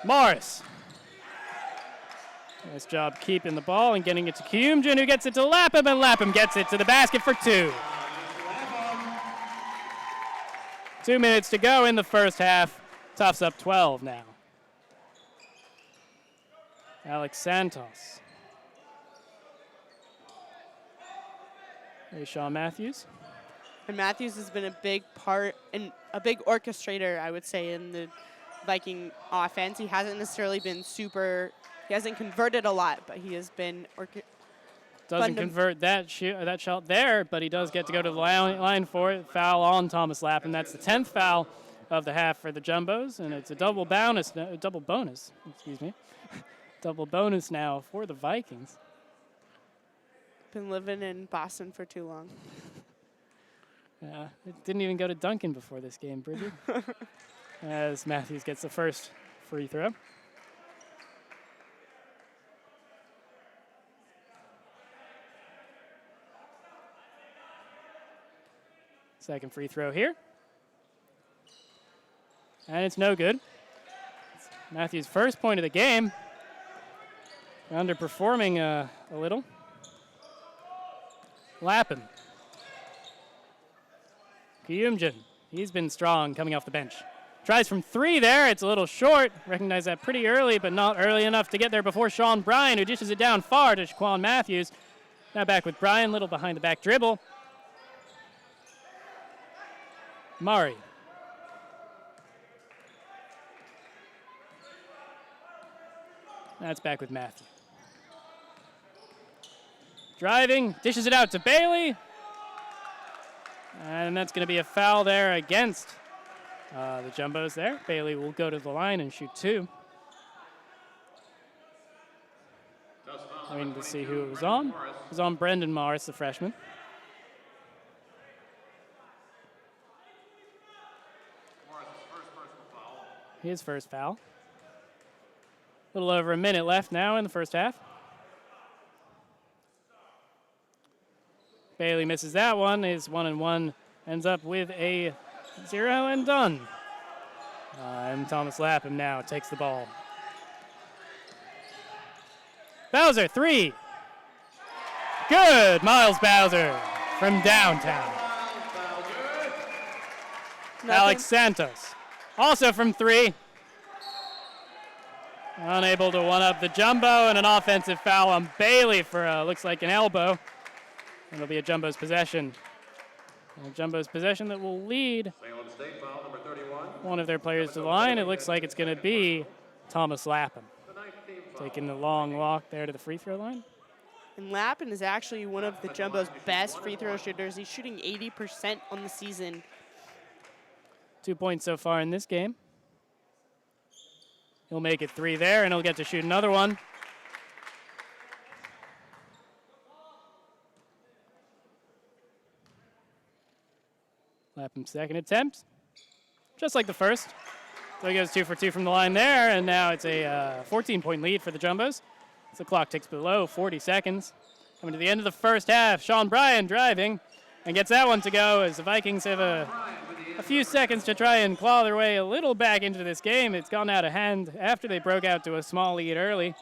Morris. Nice job keeping the ball and getting it to Kiyumjin, who gets it to Lapham, and Lapham gets it to the basket for 2. 2 minutes to go in the first half. Tufts up 12 now. Alex Santos. There's Shaw Matthews. And Matthews has been a big part and a big orchestrator, I would say, in the Viking offense. He hasn't necessarily been he hasn't converted a lot, but he has been doesn't convert that shot there, but he does get to go to the line for it. Foul on Thomas Lapham. That's the 10th foul of the half for the Jumbos, and it's a double bonus now for the Vikings. Been living in Boston for too long. It didn't even go to Duncan before this game, Bridget. As Matthews gets the first free throw. Second free throw here. And it's no good. It's Matthews' first point of the game. Underperforming a little. Lapham. Kiyumjin. He's been strong coming off the bench. Tries from 3 there. It's a little short. Recognize that pretty early, but not early enough to get there before Sean Bryan, who dishes it down far to Shaquan Matthews. Now back with Bryan. Little behind the back dribble. Murray. That's back with Matthew. Driving, dishes it out to Bailey. And that's going to be a foul there against the Jumbos there. Bailey will go to the line and shoot 2. Waiting to see who it was on. It was on Brendan Morris, the freshman. His first foul. A little over a minute left now in the first half. Bailey misses that one. His 1-and-1 ends up with a 0 and done. And Thomas Lapham now takes the ball. Bowser, 3. Good, Miles Bowser from downtown. Alex Santos, also from 3. Unable to one-up the Jumbo, and an offensive foul on Bailey for looks like an elbow. It'll be a Jumbo's possession. A Jumbo's possession that will lead one of their players to the line. It looks like it's going to be Thomas Lapham. Taking the long walk there to the free throw line. And Lapham is actually one of the Jumbo's best free throw shooters. He's shooting 80% on the season. 2 points so far in this game. He'll make it 3 there, and he'll get to shoot another one. Lapham second attempt, just like the first. So he goes 2 for 2 from the line there, and now it's a 14-point lead for the Jumbos. So the clock ticks below 40 seconds. Coming to the end of the first half, Sean Bryan driving and gets that one to go as the Vikings have a few seconds to try and claw their way a little back into this game. It's gone out of hand after they broke out to a small lead early.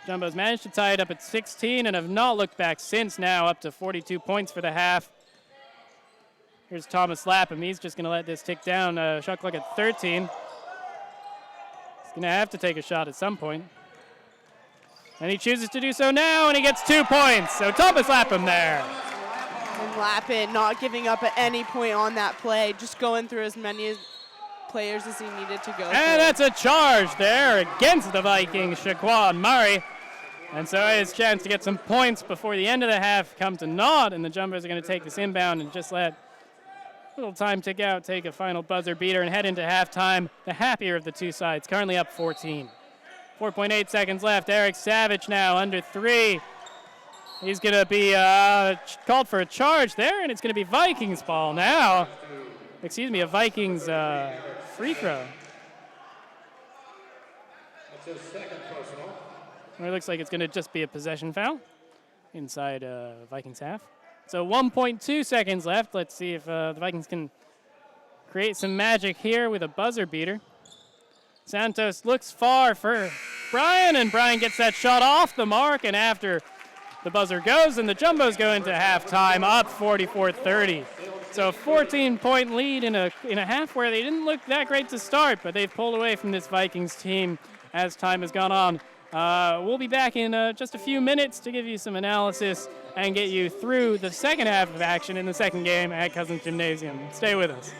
Jumbos managed to tie it up at 16 and have not looked back since, now up to 42 points for the half. Here's Thomas Lapham. He's just going to let this tick down. Shot clock at 13. He's going to have to take a shot at some point. And he chooses to do so now, and he gets 2 points. So Thomas Lapham there. And Lapham not giving up at any point on that play, just going through as many players as he needed to go through. And that's a charge there against the Vikings, Shaquan Murray. And so his chance to get some points before the end of the half come to naught, and the Jumbos are going to take this inbound and just let a little time tick out, take a final buzzer beater, and head into halftime. The happier of the two sides, currently up 14. 4.8 seconds left. Eric Savage now under 3. He's going to be called for a charge there, and it's going to be Vikings ball now. Excuse me, a Vikings free throw. That's his second personal. Or it looks like it's going to just be a possession foul inside Vikings half. So 1.2 seconds left. Let's see if the Vikings can create some magic here with a buzzer beater. Santos looks far for Bryan, and Bryan gets that shot off the mark, and after the buzzer goes, and the Jumbos go into halftime up 44-30. So a 14-point lead in a half where they didn't look that great to start, but they've pulled away from this Vikings team as time has gone on. We'll be back in just a few minutes to give you some analysis and get you through the second half of action in the second game at Cousins Gymnasium. Stay with us.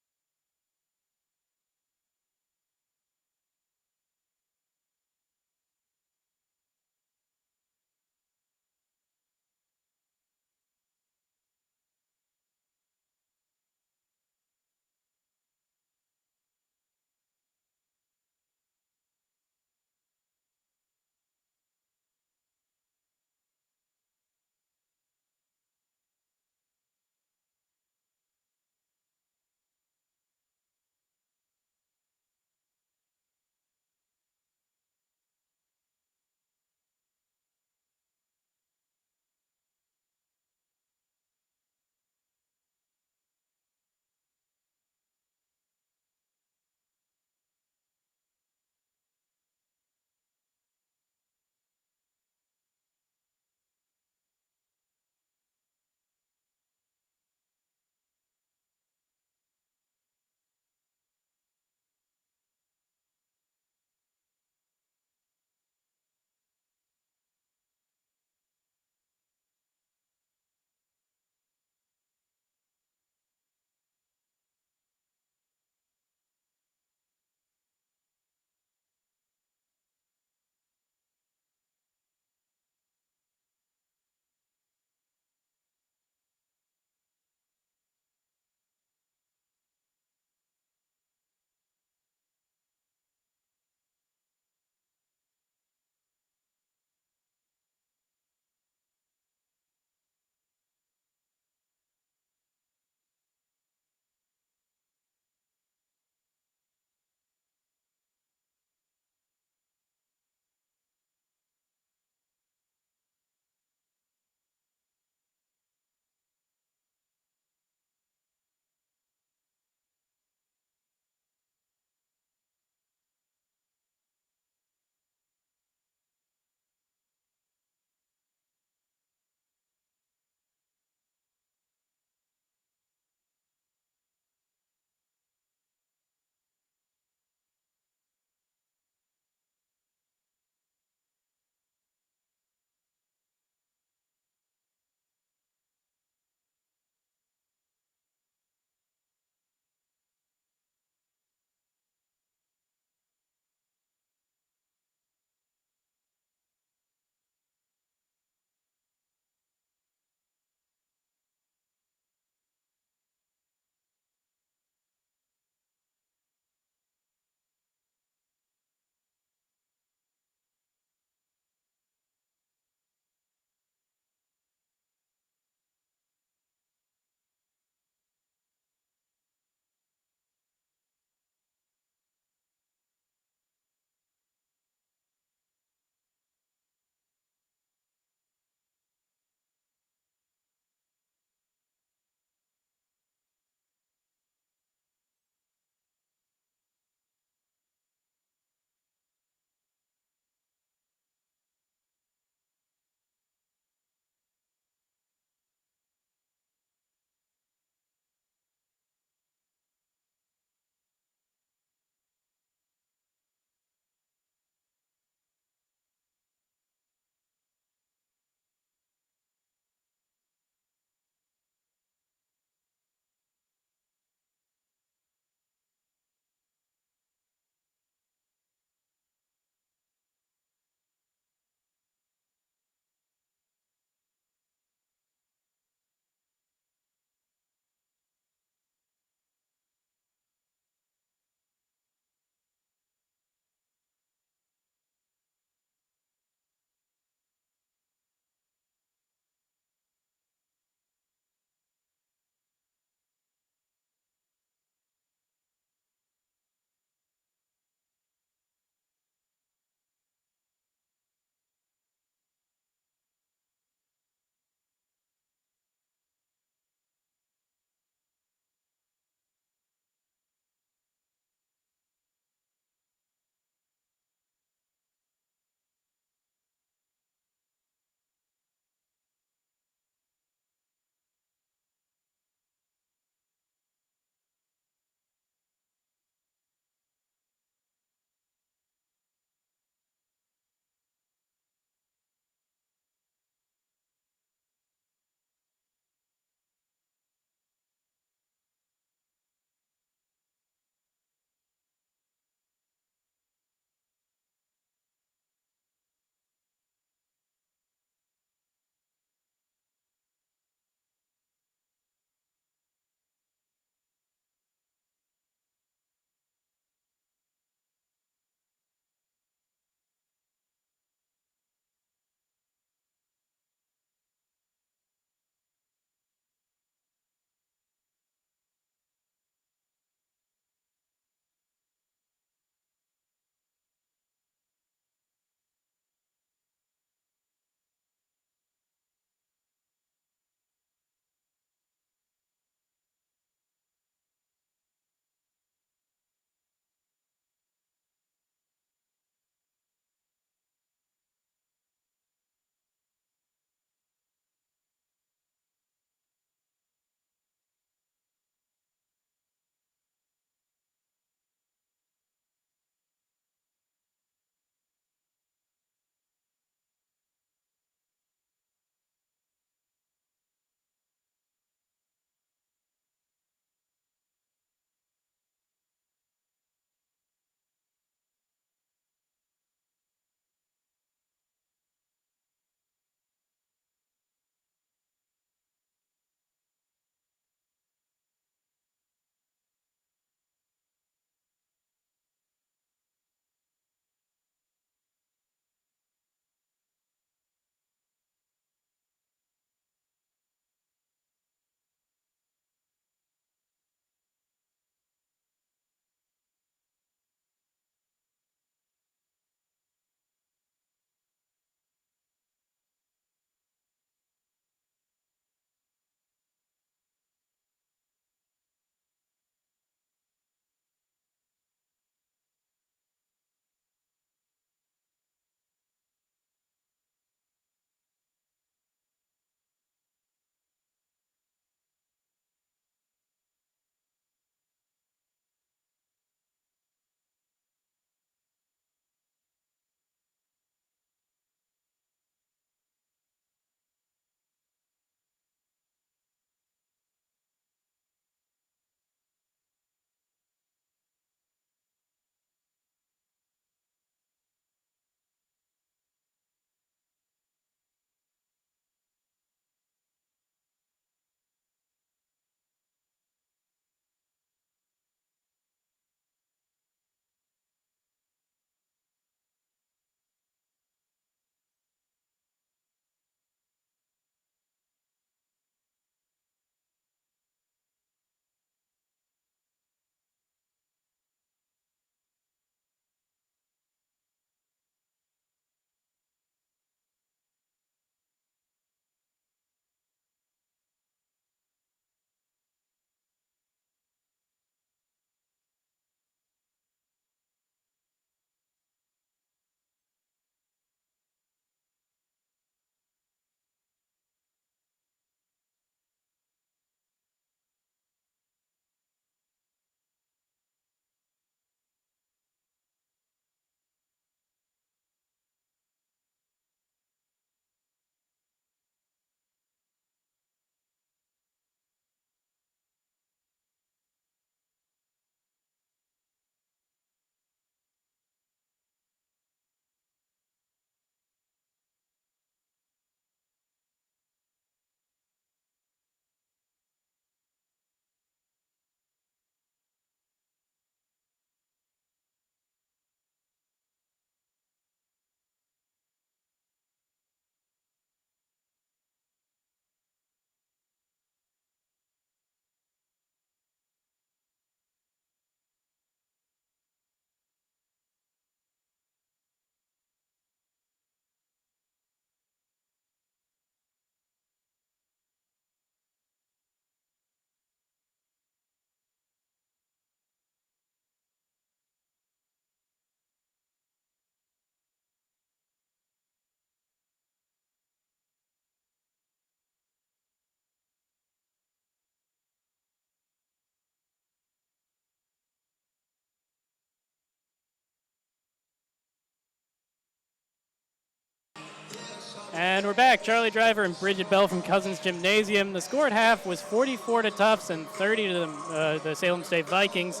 And we're back. Charlie Driver and Bridget Bell from Cousins Gymnasium. The score at half was 44 to Tufts and 30 to the Salem State Vikings.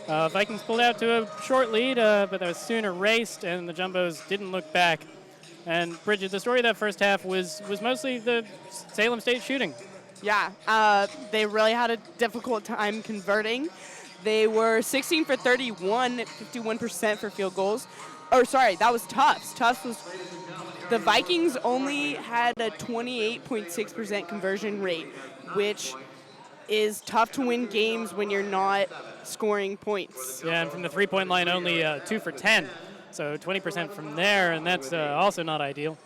Vikings pulled out to a short lead, but that was soon erased, and the Jumbos didn't look back. And Bridget, the story of that first half was mostly the Salem State shooting. Yeah, they really had a difficult time converting. They were 16 for 31, 51% for field goals. Or sorry, that was Tufts. The Vikings only had a 28.6% conversion rate, which is tough to win games when you're not scoring points. Yeah, and from the three-point line, only 2 for 10. So 20% from there, and that's also not ideal.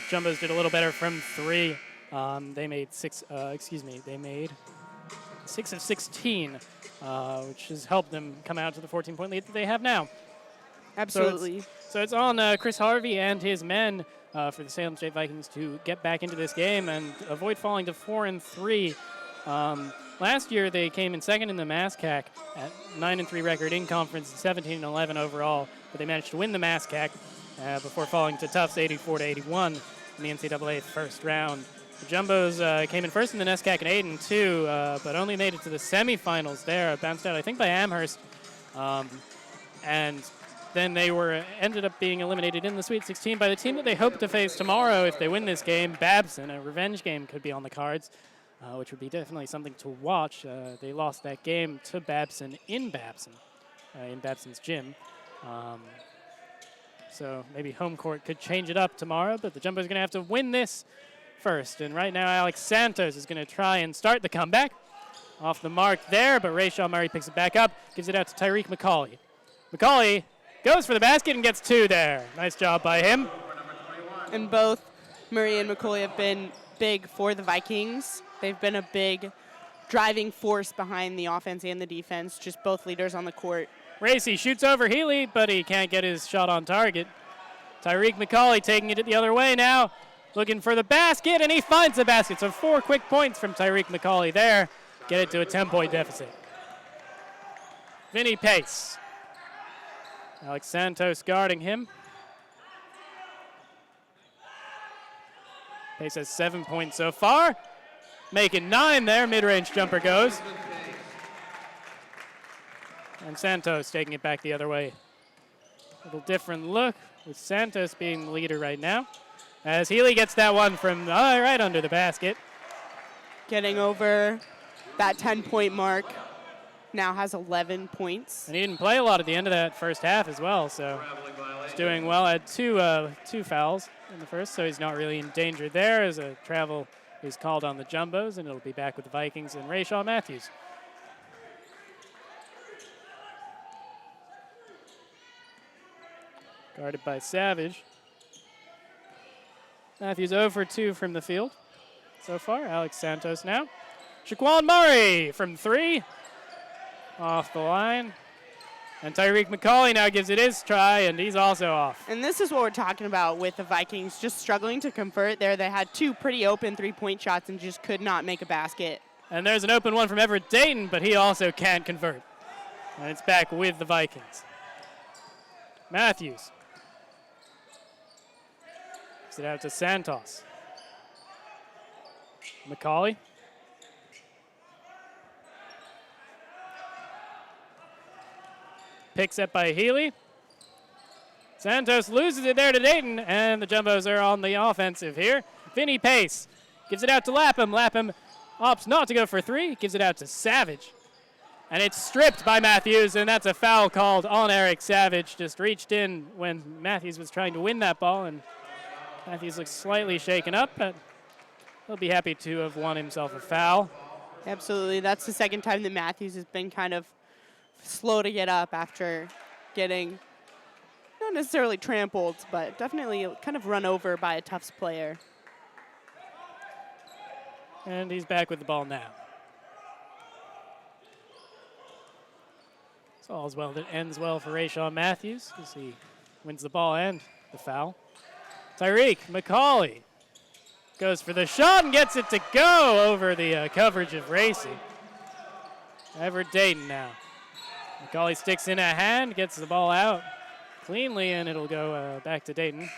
Jumbos did a little better from 3. They made 6 of 16, which has helped them come out to the 14-point lead that they have now. Absolutely. So it's on Chris Harvey and his men for the Salem State Vikings to get back into this game and avoid falling to 4-3. Last year they came in second in the MASCAC at 9-3 record in conference, 17-11 overall, but they managed to win the MASCAC before falling to Tufts 84-81 in the NCAA first round. The Jumbos came in first in the NESCAC at 8-2, but only made it to the semifinals there. Bounced out, I think, by Amherst, and then they ended up being eliminated in the Sweet 16 by the team that they hope to face tomorrow if they win this game, Babson. A revenge game could be on the cards, which would be definitely something to watch. They lost that game to Babson in Babson's gym. So maybe home court could change it up tomorrow, but the Jumbos are going to have to win this first. And right now, Alex Santos is going to try and start the comeback. Off the mark there, but Rayshawn Murray picks it back up, gives it out to Tyreek McCauley. McCauley goes for the basket and gets 2 there. Nice job by him. And both Murray and McCauley have been big for the Vikings. They've been a big driving force behind the offense and the defense, just both leaders on the court. Racy shoots over Healy, but he can't get his shot on target. Tyreek McCauley taking it the other way now, looking for the basket, and he finds the basket. So 4 quick points from Tyreek McCauley there. Get it to a 10-point deficit. Vinny Pace. Alex Santos guarding him. Pace has 7 points so far. Making 9 there. Mid-range jumper goes. And Santos taking it back the other way. A little different look with Santos being the leader right now. As Healy gets that one from right under the basket. Getting over that 10-point mark. Now has 11 points. And he didn't play a lot at the end of that first half as well, so he's doing well. Had two fouls in the first, so he's not really in danger there as a travel is called on the Jumbos, and it'll be back with the Vikings and Rayshawn Matthews. Guarded by Savage. Matthews 0 for 2 from the field so far. Alex Santos now. Shaquan Murray from 3. Off the line. And Tyreek McCauley now gives it his try, and he's also off. And this is what we're talking about with the Vikings, just struggling to convert there. They had 2 pretty open 3-point shots and just could not make a basket. And there's an open one from Everett Dayton, but he also can't convert. And it's back with the Vikings. Matthews. Gives it out to Santos. McCauley. Picks up by Healy. Santos loses it there to Dayton, and the Jumbos are on the offensive here. Vinny Pace gives it out to Lapham. Lapham opts not to go for 3. Gives it out to Savage. And it's stripped by Matthews, and that's a foul called on Eric Savage. Just reached in when Matthews was trying to win that ball, and Matthews looks slightly shaken up, but he'll be happy to have won himself a foul. Absolutely. That's the second time that Matthews has been kind of slow to get up after getting not necessarily trampled, but definitely kind of run over by a Tufts player. And he's back with the ball now. So all's well that ends well for Rayshawn Matthews because he wins the ball and the foul. Tyreek McCauley goes for the shot and gets it to go over the coverage of Racy. Everett Dayton now. McCauley sticks in a hand, gets the ball out cleanly, and it'll go back to Dayton.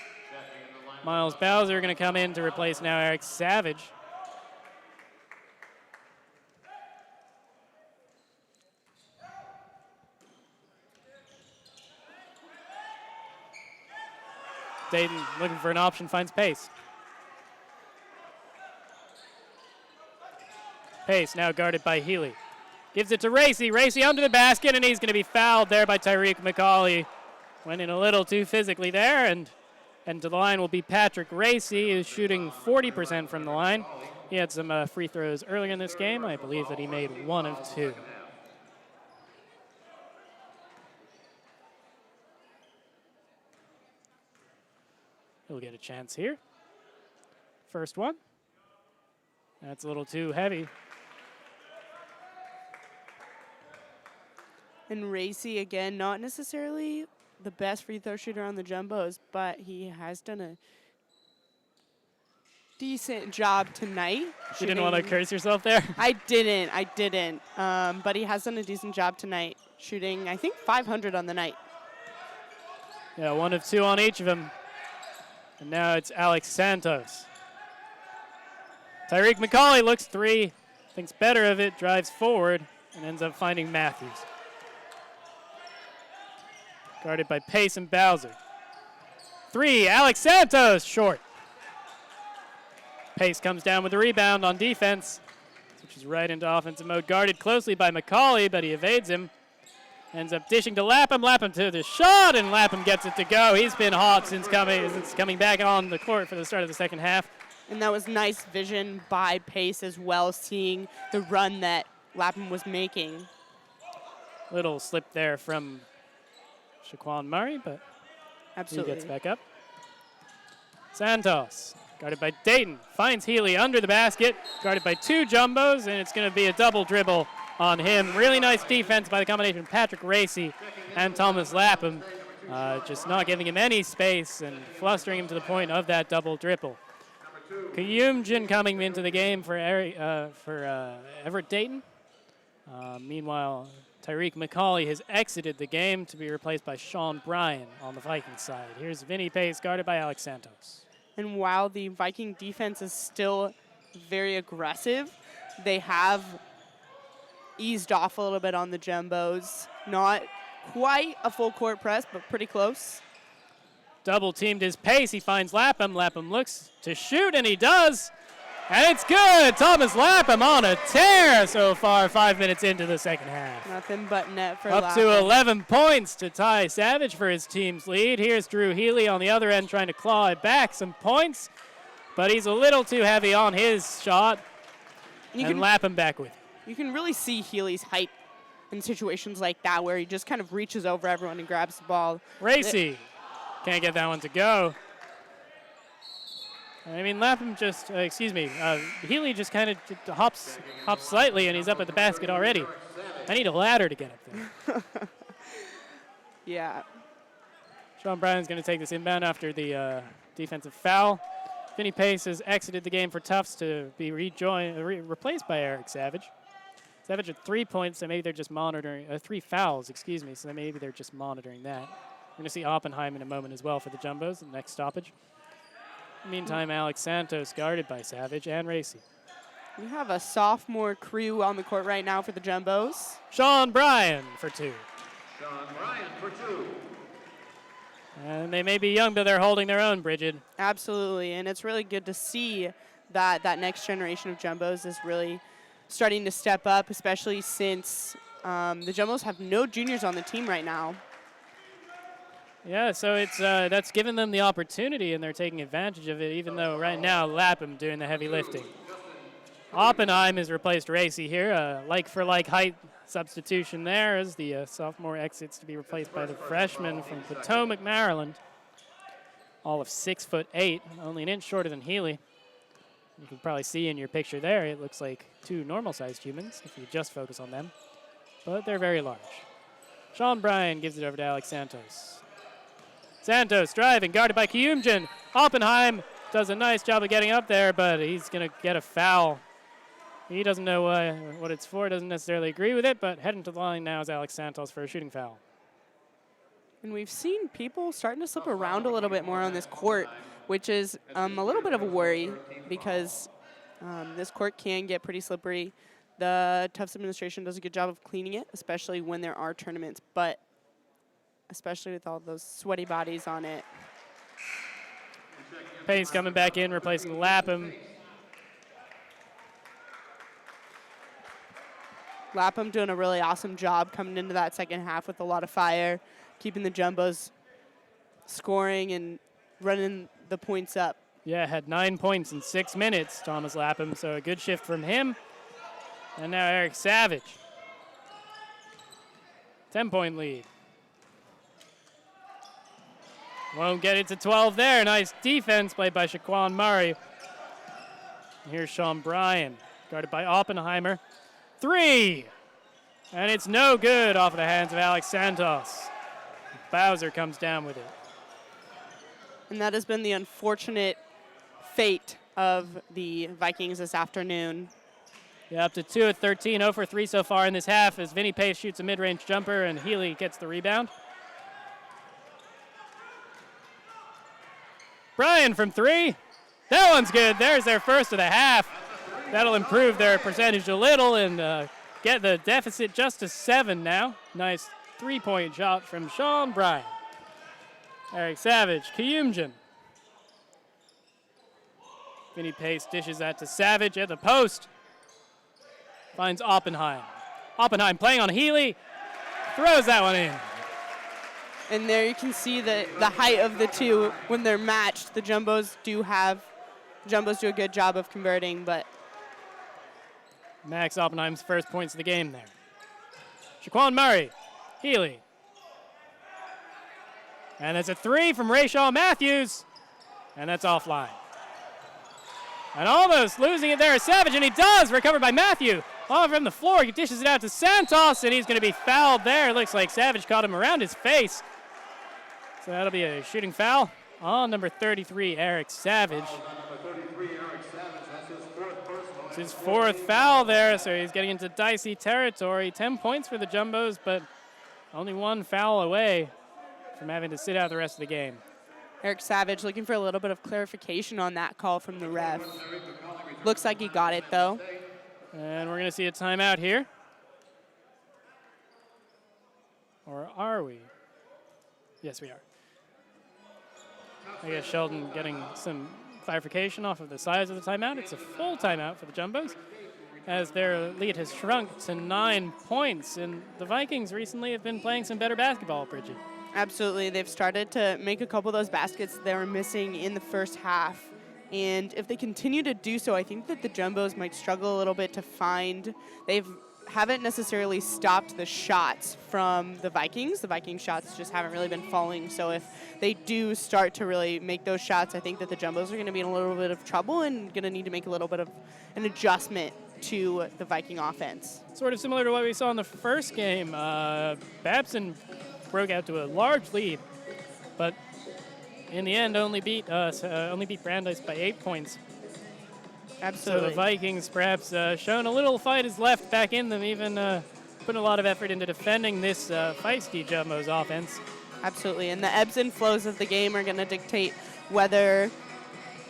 Miles Bowser going to come in to replace now Eric Savage. Dayton looking for an option, finds Pace. Pace now guarded by Healy. Gives it to Racy. Racy under the basket, and he's going to be fouled there by Tyreek McCauley. Went in a little too physically there, and to the line will be Patrick Racy, who's shooting 40% from the line. He had some free throws earlier in this game. I believe that he made 1 of 2. He'll get a chance here. First one. That's a little too heavy. And Racy, again, not necessarily the best free throw shooter on the Jumbos, but he has done a decent job tonight. You didn't want to curse yourself there? I didn't. But he has done a decent job tonight, shooting, I think, 500 on the night. Yeah, 1 of 2 on each of them. And now it's Alex Santos. Tyreek McCauley looks 3, thinks better of it, drives forward, and ends up finding Matthews. Guarded by Pace and Bowser. 3, Alex Santos, short. Pace comes down with the rebound on defense, which is right into offensive mode. Guarded closely by McCauley, but he evades him. Ends up dishing to Lapham. Lapham to the shot, and Lapham gets it to go. He's been hot since coming back on the court for the start of the second half. And that was nice vision by Pace as well, seeing the run that Lapham was making. Little slip there from Shaquan Murray, but Absolutely. he gets back up. Santos, guarded by Dayton, finds Healy under the basket, guarded by 2 Jumbos, and it's going to be a double dribble on him. Really nice defense by the combination of Patrick Racy and Thomas Lapham, just not giving him any space and flustering him to the point of that double dribble. Kayumjin coming into the game for Everett Dayton. Meanwhile, Tyreek McCauley has exited the game to be replaced by Sean Bryan on the Vikings side. Here's Vinny Pace guarded by Alex Santos. And while the Viking defense is still very aggressive, they have eased off a little bit on the Jumbos. Not quite a full court press, but pretty close. Double teamed his Pace. He finds Lapham. Lapham looks to shoot, and he does. And it's good. Thomas Lapham on a tear so far, 5 minutes into the second half. Nothing but net for Up Lapham. to 11 points to Ty Savage for his team's lead. Here's Drew Healy on the other end trying to claw it back some points, but he's a little too heavy on his shot. And Lapham back with it. You can really see Healy's height in situations like that where he just kind of reaches over everyone and grabs the ball. Racy can't get that one to go. I mean, Lapham just, Healy just kind of hops slightly, and he's up at the basket already. I need a ladder to get up there. Yeah. Sean Bryan's going to take this inbound after the defensive foul. Vinny Pace has exited the game for Tufts to be replaced by Eric Savage. Savage at 3 points, so maybe they're just monitoring, 3 fouls, so maybe they're just monitoring that. We're going to see Oppenheim in a moment as well for the Jumbos, the next stoppage. Meantime, Alex Santos guarded by Savage and Racy. We have a sophomore crew on the court right now for the Jumbos. Sean Bryan for 2. Sean Bryan for 2. And they may be young, but they're holding their own, Bridget. Absolutely, and it's really good to see that next generation of Jumbos is really starting to step up, especially since the Jumbos have no juniors on the team right now. Yeah, so it's that's given them the opportunity, and they're taking advantage of it, even though right now Lapham doing the heavy lifting. Oppenheim has replaced Racy here, like-for-like height substitution there as the sophomore exits to be replaced by the freshman from Potomac, Maryland. All of 6'8", only an inch shorter than Healy. You can probably see in your picture there, it looks like 2 normal-sized humans if you just focus on them, but they're very large. Sean Bryan gives it over to Alex Santos. Santos driving, guarded by Kayumjin. Oppenheim does a nice job of getting up there, but he's going to get a foul. He doesn't know what it's for, doesn't necessarily agree with it, but heading to the line now is Alex Santos for a shooting foul. And we've seen people starting to slip around a little bit more on this court. which is a little bit of a worry because this court can get pretty slippery. The Tufts administration does a good job of cleaning it, especially when there are tournaments, but especially with all those sweaty bodies on it. Pace coming back in, replacing Lapham. Lapham doing a really awesome job coming into that second half with a lot of fire, keeping the Jumbos scoring and running the points up. Yeah, had 9 points in 6 minutes, Thomas Lapham, so a good shift from him. And now Eric Savage. 10-point lead. Won't get it to 12 there. Nice defense played by Shaquan Murray. And here's Sean Bryan, guarded by Oppenheimer. 3! And it's no good off of the hands of Alex Santos. Bowser comes down with it. And that has been the unfortunate fate of the Vikings this afternoon. Yeah, up to 2 at 13, 0 for 3 so far in this half as Vinny Pace shoots a mid-range jumper and Healy gets the rebound. Bryan from 3. That one's good. There's their first of the half. That'll improve their percentage a little and get the deficit just to 7 now. Nice 3-point shot from Sean Bryan. Eric Savage, Kiyumjan. Vinny Pace dishes that to Savage at the post. Finds Oppenheim. Oppenheim playing on Healy. Throws that one in. And there you can see the height of the two when they're matched. The Jumbos do a good job of converting, but Max Oppenheim's first points of the game there. Shaquan Murray, Healy. And that's a 3 from Rayshaw Matthews. And that's offline. And almost losing it there is Savage, and he does, recovered by Matthew. On from the floor, he dishes it out to Santos, and he's going to be fouled there. Looks like Savage caught him around his face. So that'll be a shooting foul on number 33, Eric Savage. It's his 4th foul there, so he's getting into dicey territory. 10 points for the Jumbos, but only 1 foul away from having to sit out the rest of the game. Eric Savage looking for a little bit of clarification on that call from the ref. Looks like he got it, though. And we're going to see a timeout here. Or are we? Yes, we are. I guess Sheldon getting some clarification off of the size of the timeout. It's a full timeout for the Jumbos, as their lead has shrunk to 9 points. And the Vikings recently have been playing some better basketball, Bridget. Absolutely. They've started to make a couple of those baskets they were missing in the first half. And if they continue to do so, I think that the Jumbos might struggle a little bit to find. Haven't necessarily stopped the shots from the Vikings. The Vikings shots just haven't really been falling. So if they do start to really make those shots, I think that the Jumbos are going to be in a little bit of trouble and going to need to make a little bit of an adjustment to the Viking offense. Sort of similar to what we saw in the first game. Babson broke out to a large lead, but in the end only beat Brandeis by 8 points. Absolutely. So the Vikings perhaps showing a little fight is left back in them, even putting a lot of effort into defending this feisty Jumbos offense. Absolutely, and the ebbs and flows of the game are going to dictate whether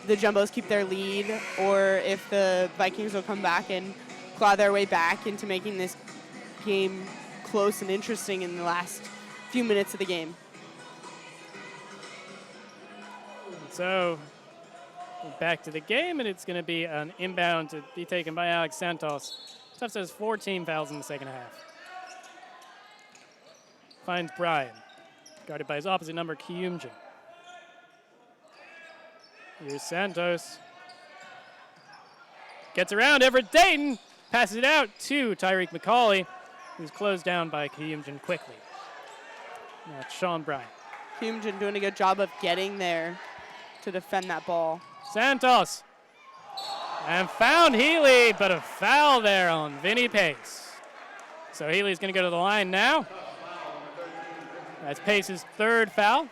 the Jumbos keep their lead or if the Vikings will come back and claw their way back into making this game close and interesting in the last few minutes of the game. So back to the game, and it's going to be an inbound to be taken by Alex Santos. Tufts has 14 fouls in the second half. Finds Bryan, guarded by his opposite number, Kiyumjan. Here's Santos. Gets around Everett Dayton, passes it out to Tyreek McCauley, who's closed down by Kiyumjan quickly. Now it's Sean Bryan. Kiyumjan doing a good job of getting there to defend that ball. Santos. And found Healy, but a foul there on Vinny Pace. So Healy's going to go to the line now. That's Pace's 3rd foul.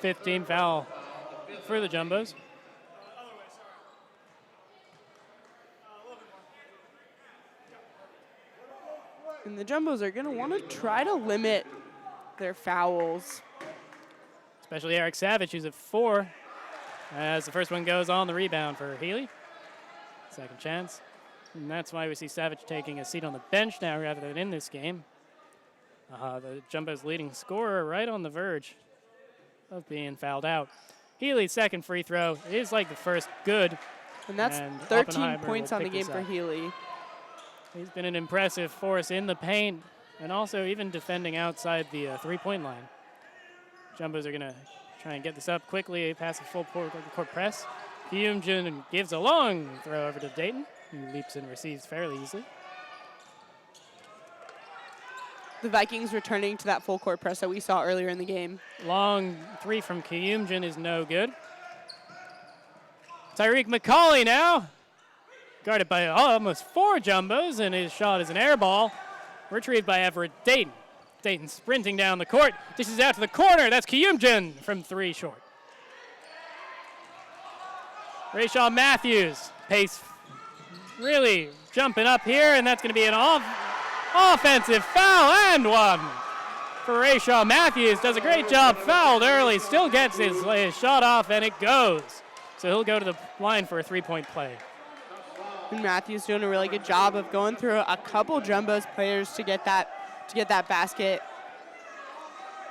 15th foul for the Jumbos. And the Jumbos are going to want to try to limit their fouls. Especially Eric Savage, who's at 4. As the first one goes on the rebound for Healy. Second chance. And that's why we see Savage taking a seat on the bench now rather than in this game. The Jumbo's leading scorer right on the verge of being fouled out. Healy's second free throw is like the first good. And that's 13 points on the game for Healy. He's been an impressive force in the paint and also even defending outside the three-point line. Jumbos are going to try and get this up quickly, pass a full court press. Kyumjin gives a long throw over to Dayton, who leaps and receives fairly easily. The Vikings returning to that full court press that we saw earlier in the game. Long three from Kyumjin is no good. Tyreek McCauley now, guarded by almost 4 Jumbos, and his shot is an air ball, retrieved by Everett Dayton. Dayton sprinting down the court, dishes out to the corner. That's Kyumjin from 3 short. Rayshawn Matthews, pace really jumping up here, and that's going to be an offensive foul and one for Rayshawn Matthews. Does a great job, fouled early, still gets his shot off, and it goes. So he'll go to the line for a 3-point play. And Matthews doing a really good job of going through a couple Jumbos players to get that basket.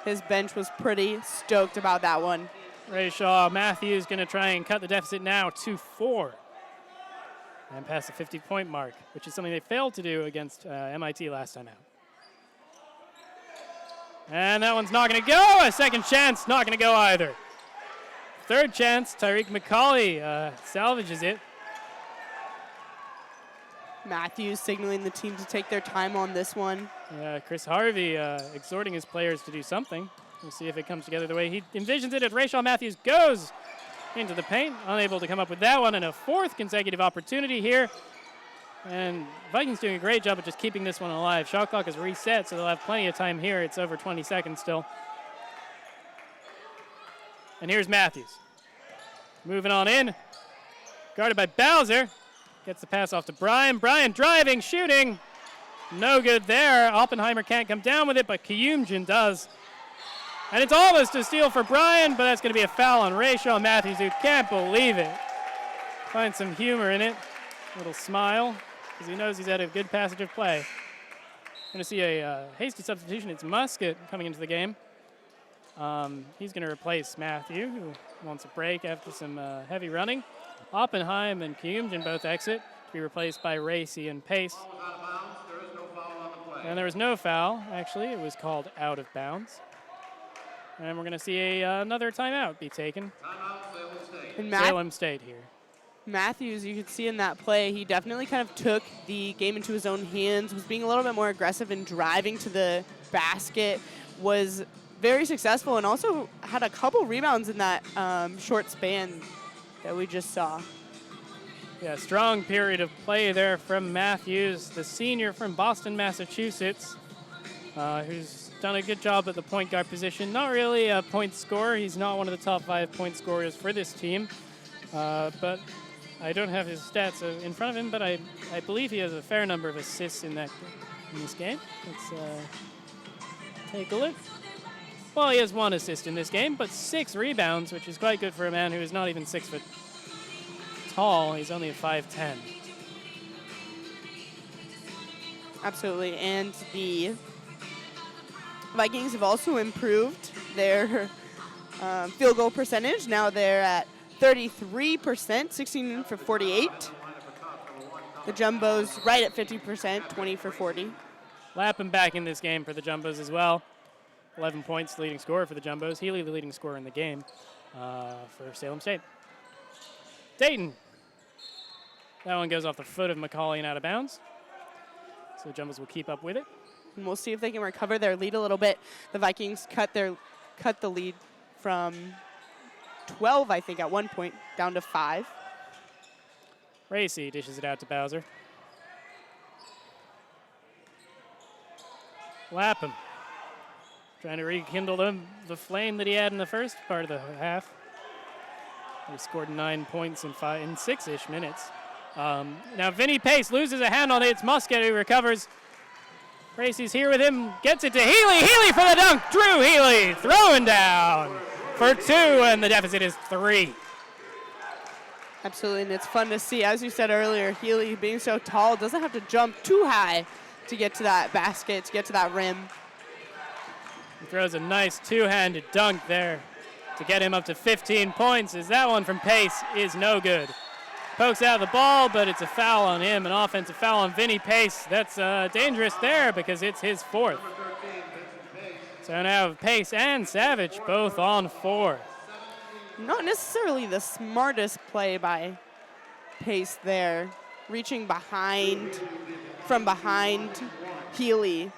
His bench was pretty stoked about that one. Rayshawn Matthews going to try and cut the deficit now to 4 and pass the 50-point mark, which is something they failed to do against MIT last time out. And that one's not going to go. A second chance, not going to go either. Third chance, Tyreek McCauley salvages it. Matthews signaling the team to take their time on this one. Chris Harvey exhorting his players to do something. We'll see if it comes together the way he envisions it as Rayshawn Matthews goes into the paint. Unable to come up with that one, and a 4th consecutive opportunity here. And Vikings doing a great job of just keeping this one alive. Shot clock is reset, so they'll have plenty of time here. It's over 20 seconds still. And here's Matthews. Moving on in. Guarded by Bowser. Gets the pass off to Brian. Brian driving, shooting. No good there. Oppenheimer can't come down with it, but Kyumjin does. And it's almost a steal for Brian, but that's going to be a foul on Rayshawn Matthews, who can't believe it. Find some humor in it. A little smile, because he knows he's had a good passage of play. Going to see a hasty substitution. It's Musket coming into the game. He's going to replace Matthew, who wants a break after some heavy running. Oppenheim and Kyumjin both exit to be replaced by Racy and Pace. And there was no foul, actually. It was called out of bounds. And we're going to see another timeout be taken. Salem State here. Matthews, you could see in that play, he definitely kind of took the game into his own hands, was being a little bit more aggressive and driving to the basket, was very successful, and also had a couple rebounds in that short span that we just saw. Yeah, strong period of play there from Matthews, the senior from Boston, Massachusetts, who's done a good job at the point guard position. Not really a point scorer. He's not one of the top 5 point scorers for this team. But I don't have his stats in front of him, but I believe he has a fair number of assists in this game. Let's take a look. Well, he has 1 assist in this game, but 6 rebounds, which is quite good for a man who is not even 6 foot tall. He's only a 5'10". Absolutely, and the Vikings have also improved their field goal percentage. Now they're at 33%, 16 for 48. The Jumbos right at 50%, 20 for 40. Lapham back in this game for the Jumbos as well. 11 points, leading scorer for the Jumbos. Healy, the leading scorer in the game for Salem State. Dayton. That one goes off the foot of McCauley and out of bounds. So the Jumbos will keep up with it. And we'll see if they can recover their lead a little bit. The Vikings cut the lead from 12, I think, at one point, down to 5. Racy dishes it out to Bowser. Lapham trying to rekindle the flame that he had in the first part of the half. He scored 9 points in 6-ish minutes. Now Vinny Pace loses a hand on it. It's Musket who recovers. Racy's here with him, gets it to Healy. Healy for the dunk. Drew Healy throwing down for 2, and the deficit is 3. Absolutely, and it's fun to see. As you said earlier, Healy being so tall doesn't have to jump too high to get to that basket, to get to that rim. He throws a nice two-handed dunk there to get him up to 15 points, as that one from Pace is no good. Pokes out the ball, but it's a foul on him, an offensive foul on Vinny Pace. That's dangerous there because it's his fourth. So now Pace and Savage both on 4. Not necessarily the smartest play by Pace there, reaching from behind Healy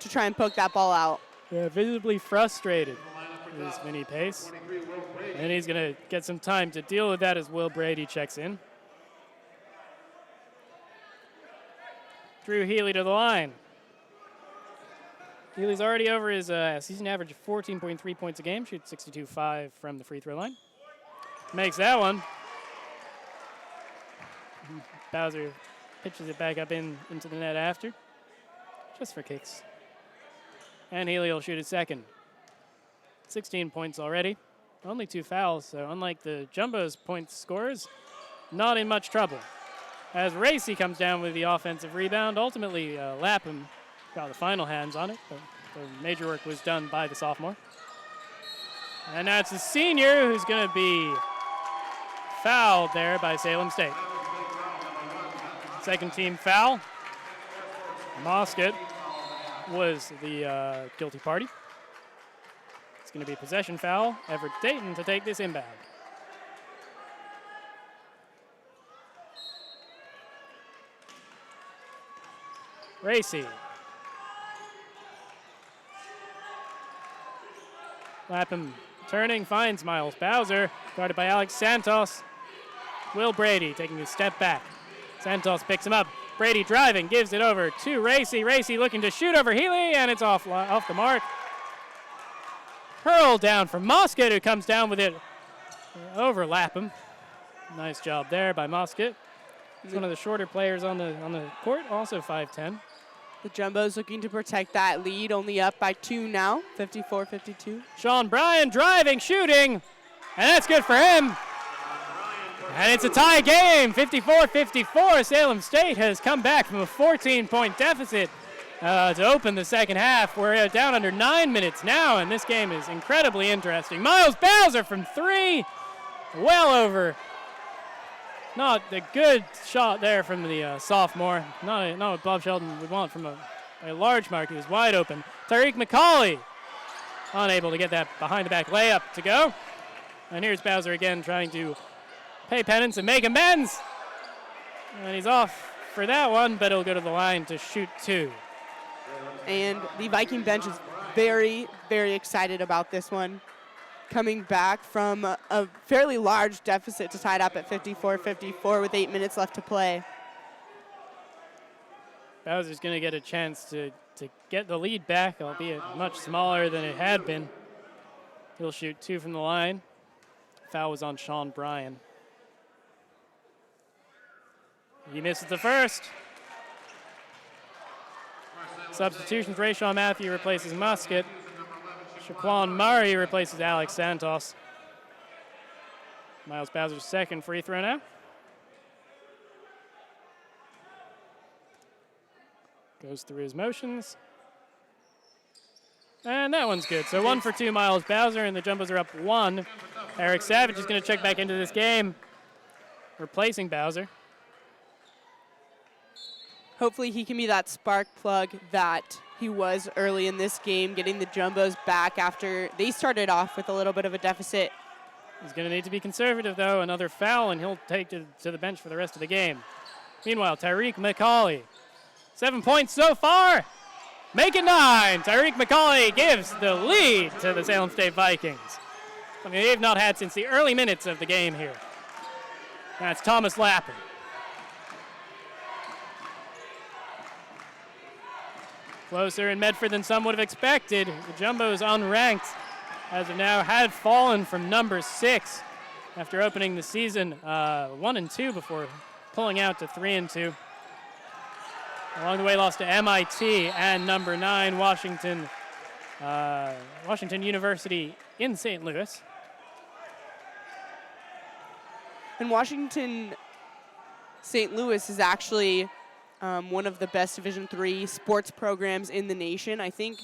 to try and poke that ball out. Yeah, visibly frustrated is Vinny Pace. And he's going to get some time to deal with that as Will Brady checks in. Drew Healy to the line. Healy's already over his season average of 14.3 points a game, shoots 62.5 from the free throw line. Makes that one. Bowser pitches it back up into the net after, just for kicks. And Healy will shoot his second. 16 points already, only 2 fouls, so unlike the Jumbo's points scorers, not in much trouble. As Racy comes down with the offensive rebound, ultimately Lapham got the final hands on it, but the major work was done by the sophomore. And now it's the senior who's going to be fouled there by Salem State. Second team foul. Mosket was the guilty party. It's going to be possession foul. Everett Dayton to take this inbound. Racy. Lapham turning, finds Miles Bowser, guarded by Alex Santos. Will Brady taking a step back. Santos picks him up. Brady driving, gives it over to Racy. Racy looking to shoot over Healy, and it's off the mark. Hurl down from Mosket, who comes down with it over Lapham. Nice job there by Mosket. He's one of the shorter players on the court, also 5'10". The Jumbo's looking to protect that lead, only up by 2 now, 54-52. Sean Bryan driving, shooting, and that's good for him. And it's a tie game, 54-54. Salem State has come back from a 14-point deficit to open the second half. We're down under 9 minutes now, and this game is incredibly interesting. Miles Bowser from 3, well over. Not a good shot there from the sophomore. Not what Bob Sheldon would want from a large mark. He was wide open. Tyreek McCauley unable to get that behind-the-back layup to go. And here's Bowser again trying to pay penance and make amends. And he's off for that one, but he'll go to the line to shoot 2. And the Viking bench is very, very excited about this one. Coming back from a fairly large deficit to tie it up at 54-54 with 8 minutes left to play. Bowser's going to get a chance to get the lead back, albeit much smaller than it had been. He'll shoot 2 from the line. Foul was on Sean Bryan. He misses the first. Substitutions, Rayshawn Matthew replaces Musket. Shaquan Murray replaces Alex Santos. Miles Bowser's second free throw now. Goes through his motions. And that one's good. So 1 for 2 Miles Bowser, and the Jumbos are up 1. Eric Savage is going to check back into this game, replacing Bowser. Hopefully he can be that spark plug that he was early in this game, getting the Jumbos back after they started off with a little bit of a deficit. He's going to need to be conservative, though. Another foul, and he'll take to the bench for the rest of the game. Meanwhile, Tyreek McCauley, 7 points so far. Make it 9. Tyreek McCauley gives the lead to the Salem State Vikings. Something they've not had since the early minutes of the game here. That's Thomas Lapham. Closer in Medford than some would have expected. The Jumbos unranked as of now had fallen from number 6 after opening the season 1-2 before pulling out to 3-2. Along the way, lost to MIT and number 9 Washington University in St. Louis. And Washington St. Louis is actually one of the best Division III sports programs in the nation. I think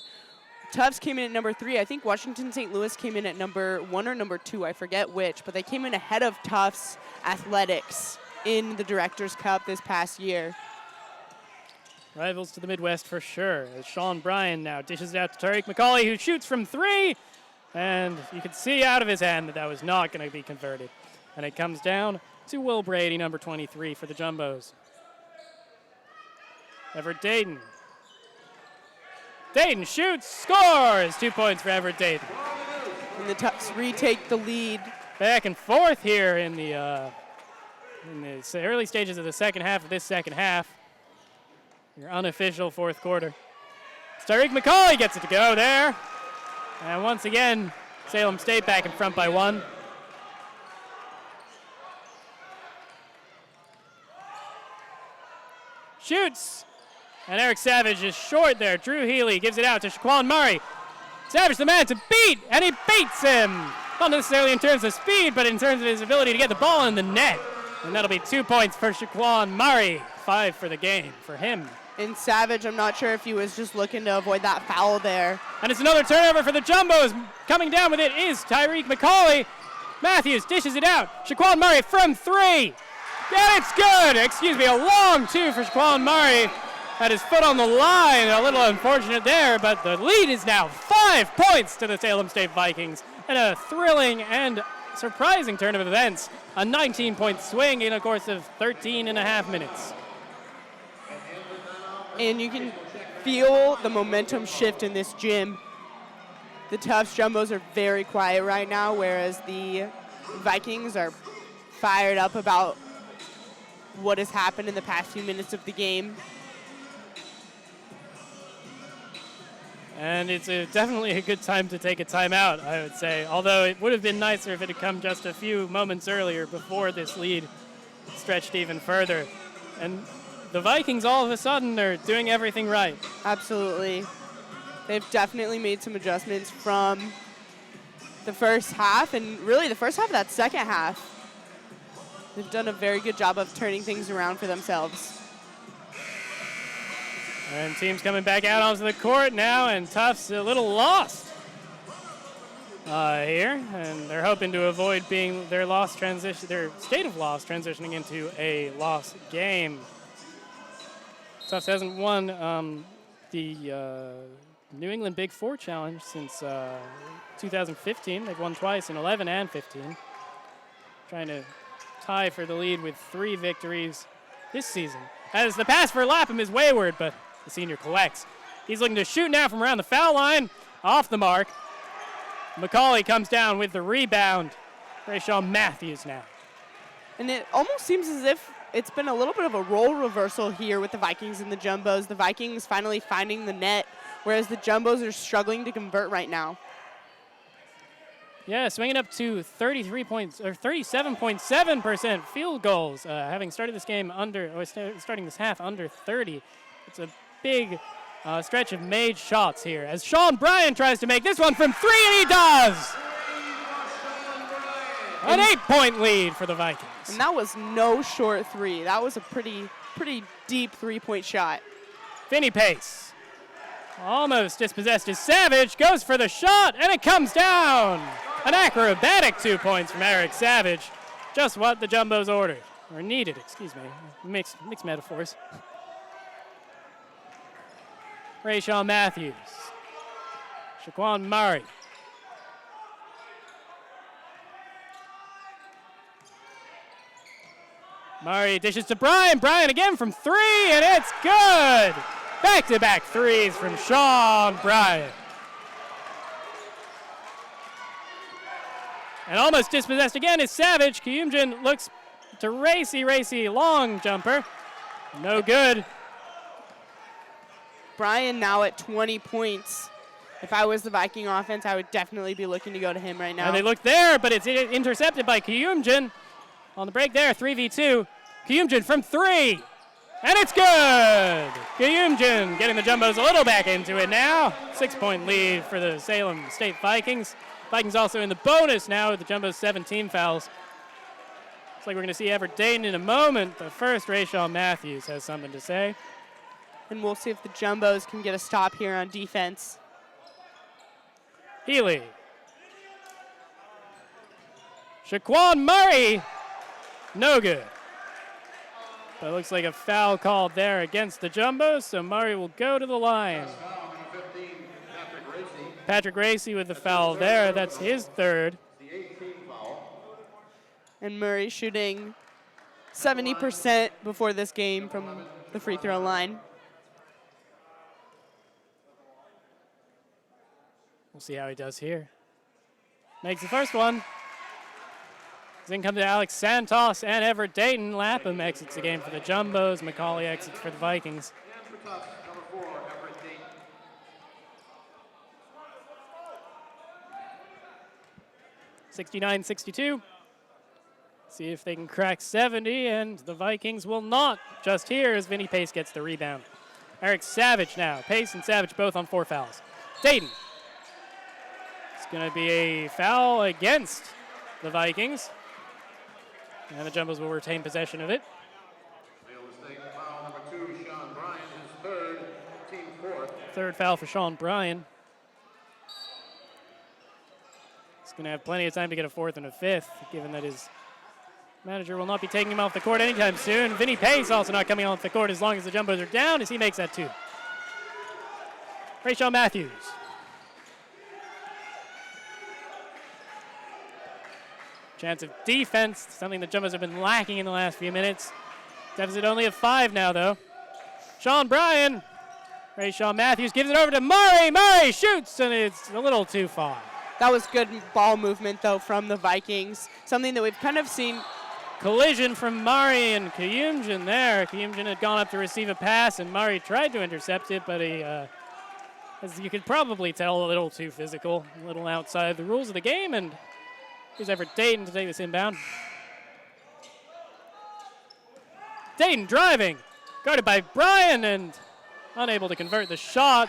Tufts came in at number 3. I think Washington St. Louis came in at number 1 or number 2. I forget which, but they came in ahead of Tufts Athletics in the Directors' Cup this past year. Rivals to the Midwest for sure. As Sean Bryan now dishes it out to Tariq McCauley, who shoots from 3. And you can see out of his hand that that was not going to be converted. And it comes down to Will Brady, number 23 for the Jumbos. Everett Dayton. Dayton shoots, scores! 2 points for Everett Dayton. And the Tufts retake the lead. Back and forth here in the early stages of the second half of this second half. Your unofficial fourth quarter. Tariq McCauley gets it to go there. And once again, Salem State back in front by 1. Shoots. And Eric Savage is short there. Drew Healy gives it out to Shaquan Murray. Savage the man to beat, and he beats him. Not necessarily in terms of speed, but in terms of his ability to get the ball in the net. And that'll be 2 points for Shaquan Murray. 5 for the game for him. And Savage, I'm not sure if he was just looking to avoid that foul there. And it's another turnover for the Jumbos. Coming down with it is Tariq McCauley. Matthews dishes it out. Shaquan Murray from 3. And it's good. Excuse me, a long 2 for Shaquan Murray. Had his foot on the line. A little unfortunate there, but the lead is now 5 points to the Salem State Vikings. And a thrilling and surprising turn of events. A 19-point swing in a course of 13 and a half minutes. And you can feel the momentum shift in this gym. The Tufts Jumbos are very quiet right now, whereas the Vikings are fired up about what has happened in the past few minutes of the game. And it's definitely a good time to take a timeout, I would say. Although it would have been nicer if it had come just a few moments earlier before this lead stretched even further. And the Vikings all of a sudden are doing everything right. Absolutely. They've definitely made some adjustments from the first half and really the first half of that second half. They've done a very good job of turning things around for themselves. And teams coming back out onto the court now, and Tufts a little lost here, and they're hoping to avoid being their state of loss transitioning into a lost game. Tufts hasn't won the New England Big Four Challenge since 2015. They've won twice in 11 and 15. Trying to tie for the lead with 3 victories this season. As the pass for Lapham is wayward, but the senior collects. He's looking to shoot now from around the foul line. Off the mark. McCauley comes down with the rebound. Rayshawn Matthews now. And it almost seems as if it's been a little bit of a role reversal here with the Vikings and the Jumbos. The Vikings finally finding the net, whereas the Jumbos are struggling to convert right now. Yeah, swinging up to 37.7% field goals, having started this game starting this half under 30. It's a big stretch of made shots here as Sean Bryan tries to make this one from 3, and he does! An 8-point lead for the Vikings. And that was no short 3. That was a pretty deep 3-point shot. Vinny Pace. Almost dispossessed as Savage goes for the shot, and it comes down. An acrobatic 2 points from Eric Savage. Just what the Jumbos ordered, or needed, excuse me. Mixed metaphors. Rayshawn Matthews. Shaquan Murray. Murray dishes to Bryan. Bryan again from 3, and it's good. Back-to-back 3s from Sean Bryan. And almost dispossessed again is Savage. Kiyumjin looks to racy long jumper. No good. Bryan now at 20 points. If I was the Viking offense, I would definitely be looking to go to him right now. And they look there, but it's intercepted by Kiyumjin. On the break there, 3v2. Kiyumjin from 3. And it's good! Kiyumjin getting the Jumbos a little back into it now. 6-point lead for the Salem State Vikings. Vikings also in the bonus now with the Jumbos 17 fouls. like we're going to see Everett Dayton in a moment. But first, Rayshawn Matthews has something to say. And we'll see if the Jumbos can get a stop here on defense. Healy. Shaquan Murray. No good. But it looks like a foul called there against the Jumbos, so Murray will go to the line. Patrick Racy with the foul there. That's his third. And Murray shooting 70% before this game from the free throw line. We'll see how he does here. Makes the first one. Then comes to Alex Santos and Everett Dayton. Lapham exits the game for the Jumbos. McCauley exits for the Vikings. 69-62. See if they can crack 70, and the Vikings will not just here as Vinny Pace gets the rebound. Eric Savage now. Pace and Savage both on 4 fouls. Dayton. It's going to be a foul against the Vikings. And the Jumbos will retain possession of it. Foul number 2, Sean Bryan, his third, team fourth. Third foul for Sean Bryan. He's going to have plenty of time to get a fourth and a fifth, given that his manager will not be taking him off the court anytime soon. Vinny Pace also not coming off the court as long as the Jumbos are down, as he makes that 2. Rayshawn Matthews. Chance of defense, something the Jumbos have been lacking in the last few minutes. Deficit only of 5 now, though. Sean Bryan. Rayshawn Matthews gives it over to Murray. Murray shoots, and it's a little too far. That was good ball movement, though, from the Vikings. Something that we've kind of seen. Collision from Murray and Kayumjan there. Kayumjan had gone up to receive a pass, and Murray tried to intercept it, but he, as you could probably tell, a little too physical, a little outside the rules of the game, and here's Everett Dayton to take this inbound. Dayton driving, guarded by Bryan, and unable to convert the shot.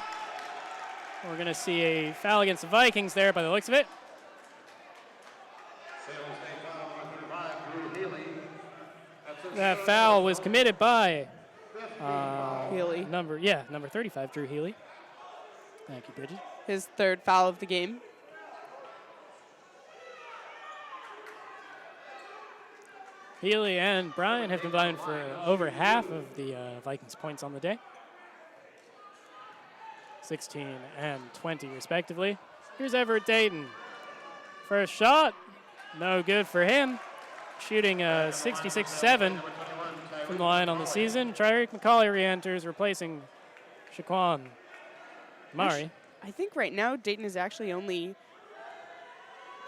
We're going to see a foul against the Vikings there by the looks of it. That foul was committed by Healy. number 35, Drew Healy. Thank you, Bridget. His third foul of the game. Healy and Bryan have combined for over half of the Vikings' points on the day. 16 and 20, respectively. Here's Everett Dayton. First shot, no good for him. Shooting 66-7 from the line on the season. Tyreek McCauley re-enters, replacing Shaquan Murray. I think right now Dayton is actually only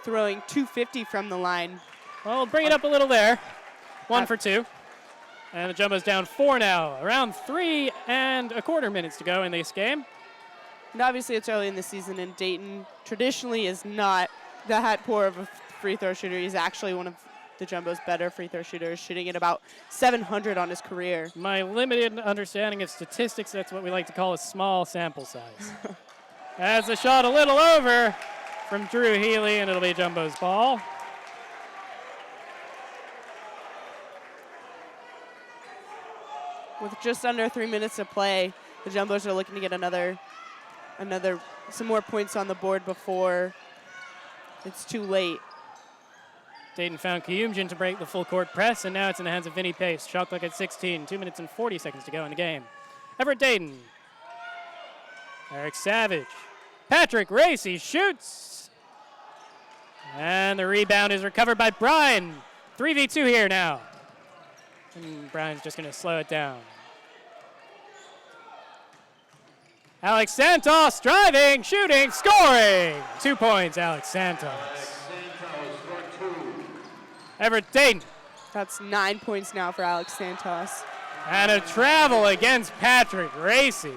throwing 250 from the line. Well, we'll bring it up a little there. 1 for 2. And the Jumbos down 4 now. Around 3 and a quarter minutes to go in this game. And obviously it's early in the season, and Dayton traditionally is not that poor of a free throw shooter. He's actually one of the Jumbo's better free throw shooters, shooting at about 700 on his career. My limited understanding of statistics, that's what we like to call a small sample size. As the shot a little over from Drew Healy, and it'll be Jumbo's ball. With just under 3 minutes to play, the Jumbos are looking to get some more points on the board before it's too late. Dayton found Kayumjan to break the full court press, and now it's in the hands of Vinny Pace. Shot clock at 16, 2 minutes and 40 seconds to go in the game. Everett Dayton. Eric Savage. Patrick Racy shoots. And the rebound is recovered by Bryan. 3v2 here now. And Bryan's just going to slow it down. Alex Santos driving, shooting, scoring. 2 points, Alex Santos. Everett Dayton. That's 9 points now for Alex Santos. And a travel against Patrick Racy.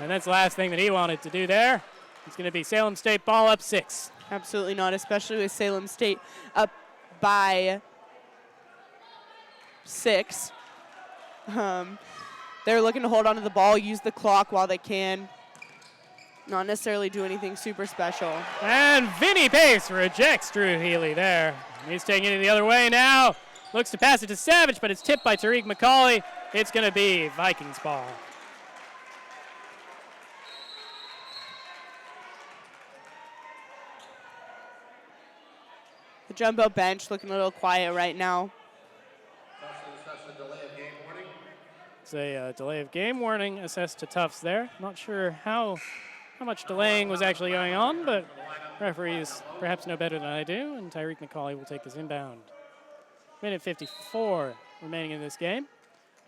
And that's the last thing that he wanted to do there. It's going to be Salem State ball up 6. Absolutely not, especially with Salem State up by 6. They're looking to hold on to the ball, use the clock while they can. Not necessarily do anything super special. And Vinny Pace rejects Drew Healy there. He's taking it the other way now. Looks to pass it to Savage, but it's tipped by Tariq McCauley. It's going to be Vikings ball. The Jumbo bench looking a little quiet right now. It's a delay of game warning assessed to Tufts there. Not sure how much delaying was actually going on, but referees perhaps know better than I do, and Tariq McCauley will take this inbound. Minute 54 remaining in this game.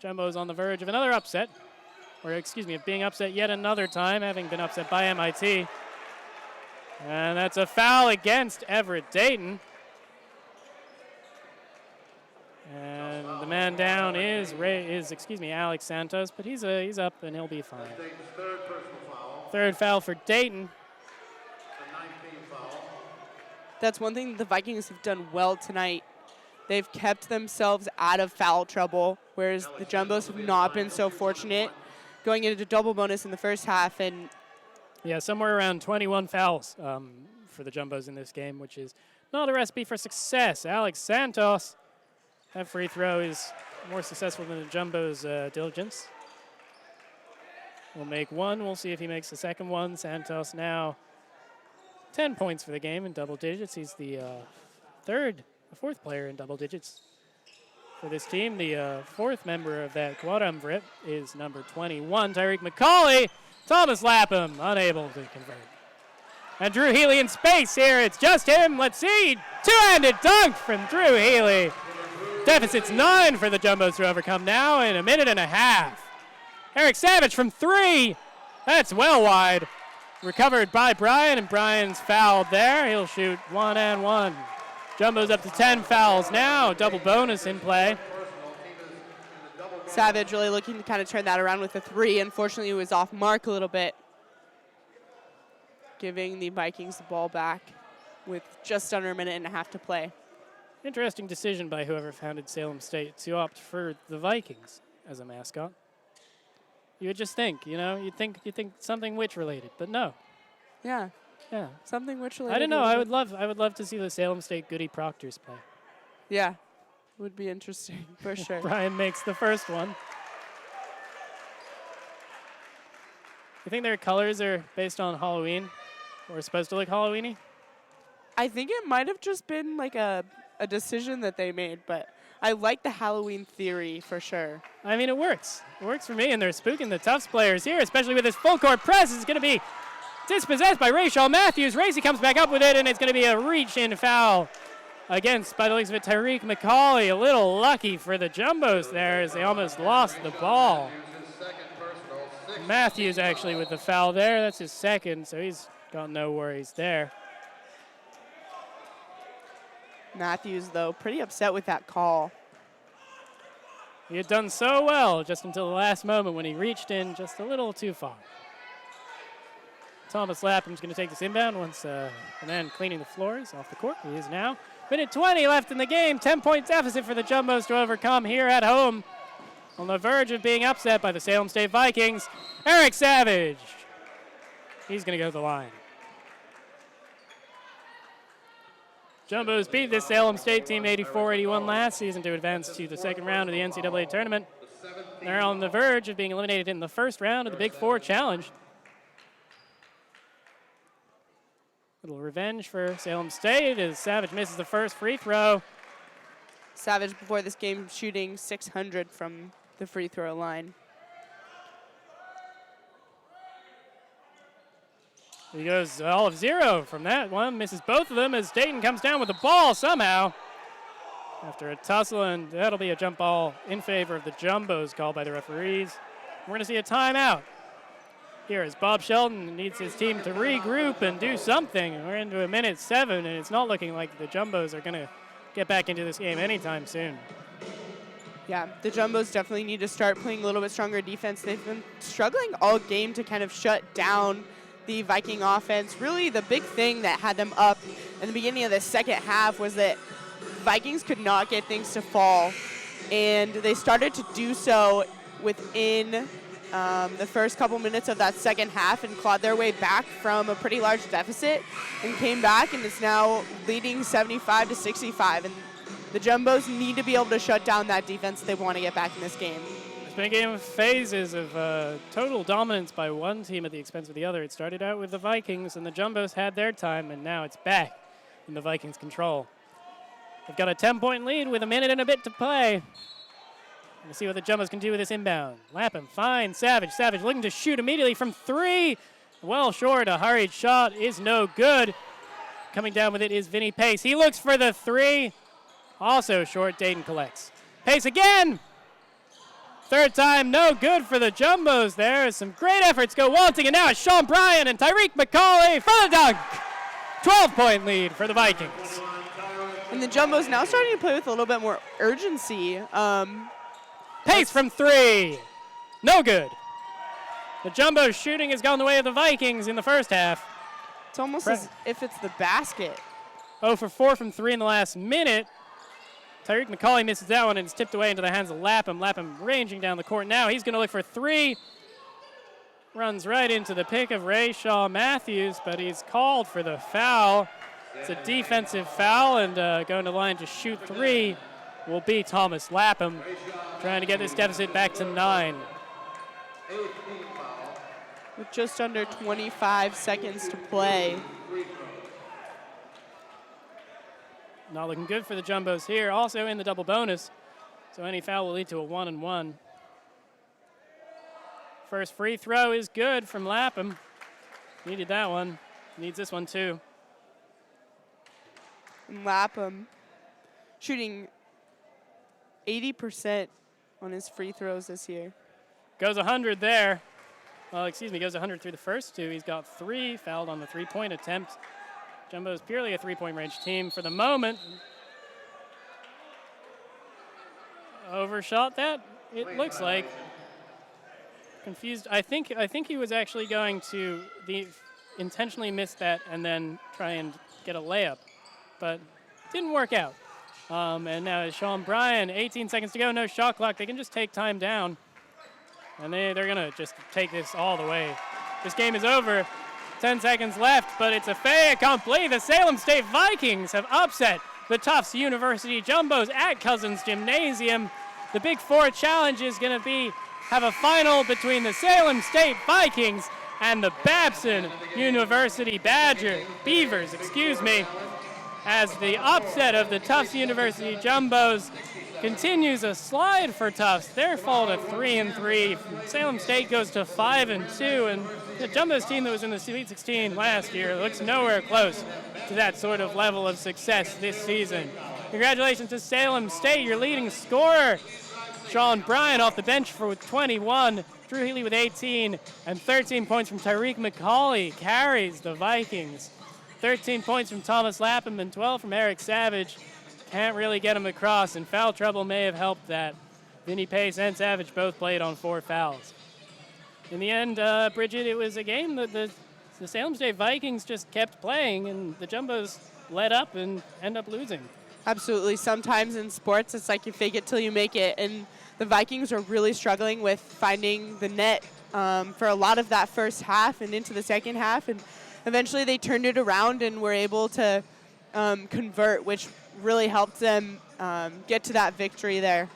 Jumbo's on the verge of another upset, or excuse me, of being upset yet another time, having been upset by MIT. And that's a foul against Everett Dayton. And the man down is Alex Santos, but he's up and he'll be fine. Third foul for Dayton. That's one thing the Vikings have done well tonight. They've kept themselves out of foul trouble, whereas the Jumbos have not been so fortunate going into double bonus in the first half. And yeah, somewhere around 21 fouls for the Jumbos in this game, which is not a recipe for success. Alex Santos, that free throw is more successful than the Jumbos' diligence. We'll make one. We'll see if he makes the second one. Santos now 10 points for the game in double digits. He's the fourth player in double digits for this team. The fourth member of that quadrumvirate is number 21, Tariq McCauley. Thomas Lapham unable to convert. And Drew Healy in space here. It's just him. Let's see. Two-handed dunk from Drew Healy. Deficit's 9 for the Jumbos to overcome now in a minute and a half. Eric Savage from 3. That's well wide. Recovered by Brian, and Brian's fouled there. He'll shoot 1 and 1. Jumbo's up to 10 fouls now. Double bonus in play. Savage really looking to kind of turn that around with a 3. Unfortunately, he was off mark a little bit, giving the Vikings the ball back with just under a minute and a half to play. Interesting decision by whoever founded Salem State to opt for the Vikings as a mascot. You would just think, you'd think something witch related, but no. Yeah. Yeah. Something witch related. I don't know. I would love to see the Salem State Goody Proctors play. Yeah. Would be interesting for sure. Brian makes the first one. You think their colors are based on Halloween or supposed to look Halloween-y? I think it might have just been like a decision that they made, but I like the Halloween theory for sure. I mean, it works. It works for me, and they're spooking the Tufts players here, especially with this full court press. It's going to be dispossessed by Rayshaw Matthews. Racy comes back up with it, and it's going to be a reach-in foul against, by the looks of it, Tariq McCauley. A little lucky for the Jumbos there as they almost lost the ball. Matthews actually with the foul there. That's his second, so he's got no worries there. Matthews, though, pretty upset with that call. He had done so well just until the last moment when he reached in just a little too far. Thomas Lapham's going to take this inbound once the man cleaning the floors off the court. He is now. Minute 20 left in the game. 10-point deficit for the Jumbos to overcome here at home. On the verge of being upset by the Salem State Vikings, Eric Savage. He's going to go to the line. Jumbos beat this Salem State team 84-81 last season to advance to the second round of the NCAA tournament. They're on the verge of being eliminated in the first round of the Big Four Challenge. Little revenge for Salem State as Savage misses the first free throw. Savage before this game shooting 600 from the free throw line. He goes all of 0 from that one, misses both of them as Dayton comes down with the ball somehow after a tussle, and that'll be a jump ball in favor of the Jumbos called by the referees. We're going to see a timeout here as Bob Shelton needs his team to regroup and do something. We're into a minute 7, and it's not looking like the Jumbos are going to get back into this game anytime soon. Yeah, the Jumbos definitely need to start playing a little bit stronger defense. They've been struggling all game to kind of shut down the Viking offense. Really, the big thing that had them up in the beginning of the second half was that Vikings could not get things to fall, and they started to do so within the first couple minutes of that second half and clawed their way back from a pretty large deficit and came back and is now leading 75-65. And the Jumbos need to be able to shut down that defense if they want to get back in this game. It's been a game of phases of total dominance by one team at the expense of the other. It started out with the Vikings, and the Jumbos had their time, and now it's back in the Vikings' control. They've got a 10-point lead with a minute and a bit to play. We'll see what the Jumbos can do with this inbound. Lapham finds Savage. Savage looking to shoot immediately from 3. Well short. A hurried shot is no good. Coming down with it is Vinny Pace. He looks for the 3. Also short. Dayton collects. Pace again. Third time, no good for the Jumbos there. Some great efforts go wanting, and now it's Sean Bryan and Tyreek McCauley for the dunk. 12-point lead for the Vikings. And the Jumbos now starting to play with a little bit more urgency. Pace from 3. No good. The Jumbos shooting has gone the way of the Vikings in the first half. It's almost as if it's the basket. 0 for 4 from 3 in the last minute. Tyreek McCauley misses that one, and it's tipped away into the hands of Lapham. Lapham ranging down the court now. He's going to look for 3. Runs right into the pick of Rayshaw Matthews, but he's called for the foul. It's a defensive foul, and going to line to shoot 3 will be Thomas Lapham, trying to get this deficit back to 9. With just under 25 seconds to play. Not looking good for the Jumbos here. Also in the double bonus, so any foul will lead to a 1-and-1. First free throw is good from Lapham. Needed that one. Needs this one too. And Lapham shooting 80% on his free throws this year. Goes 100 there. Well, goes 100 through the first 2. He's got 3, fouled on the 3-point attempt. Jumbo's purely a 3-point range team for the moment. Overshot that, it looks like. Confused. I think he was actually going to intentionally miss that and then try and get a layup, but didn't work out. And now it's Sean Bryan, 18 seconds to go, no shot clock. They can just take time down, and they're going to just take this all the way. This game is over. 10 seconds left, but it's a fait accompli. The Salem State Vikings have upset the Tufts University Jumbos at Cousins Gymnasium. The Big Four Challenge is going to have a final between the Salem State Vikings and the Babson University Beavers, as the upset of the Tufts University Jumbos continues a slide for Tufts. They're fall to 3-3. Salem State goes to 5-2, and the Jumbos team that was in the Sweet 16 last year looks nowhere close to that sort of level of success this season. Congratulations to Salem State, your leading scorer, Sean Bryan, off the bench for 21. Drew Healy with 18, and 13 points from Tyreek McCauley carries the Vikings. 13 points from Thomas Lapham and 12 from Eric Savage. Can't really get him across, and foul trouble may have helped that. Vinny Pace and Savage both played on 4 fouls. In the end, Bridget, it was a game that the Salem State Vikings just kept playing, and the Jumbos let up and end up losing. Absolutely. Sometimes in sports, it's like you fake it till you make it, and the Vikings are really struggling with finding the net for a lot of that first half and into the second half, and eventually they turned it around and were able to convert, which really helped them get to that victory there.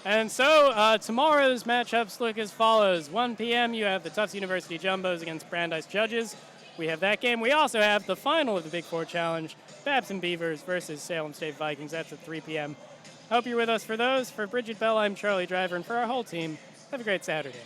And so tomorrow's matchups look as follows. 1 p.m. you have the Tufts University Jumbos against Brandeis Judges. We have that game. We also have the final of the Big Four Challenge, Babson Beavers versus Salem State Vikings. That's at 3 p.m. I hope you're with us for those. For Bridget Bell, I'm Charlie Driver, and for our whole team, have a great Saturday.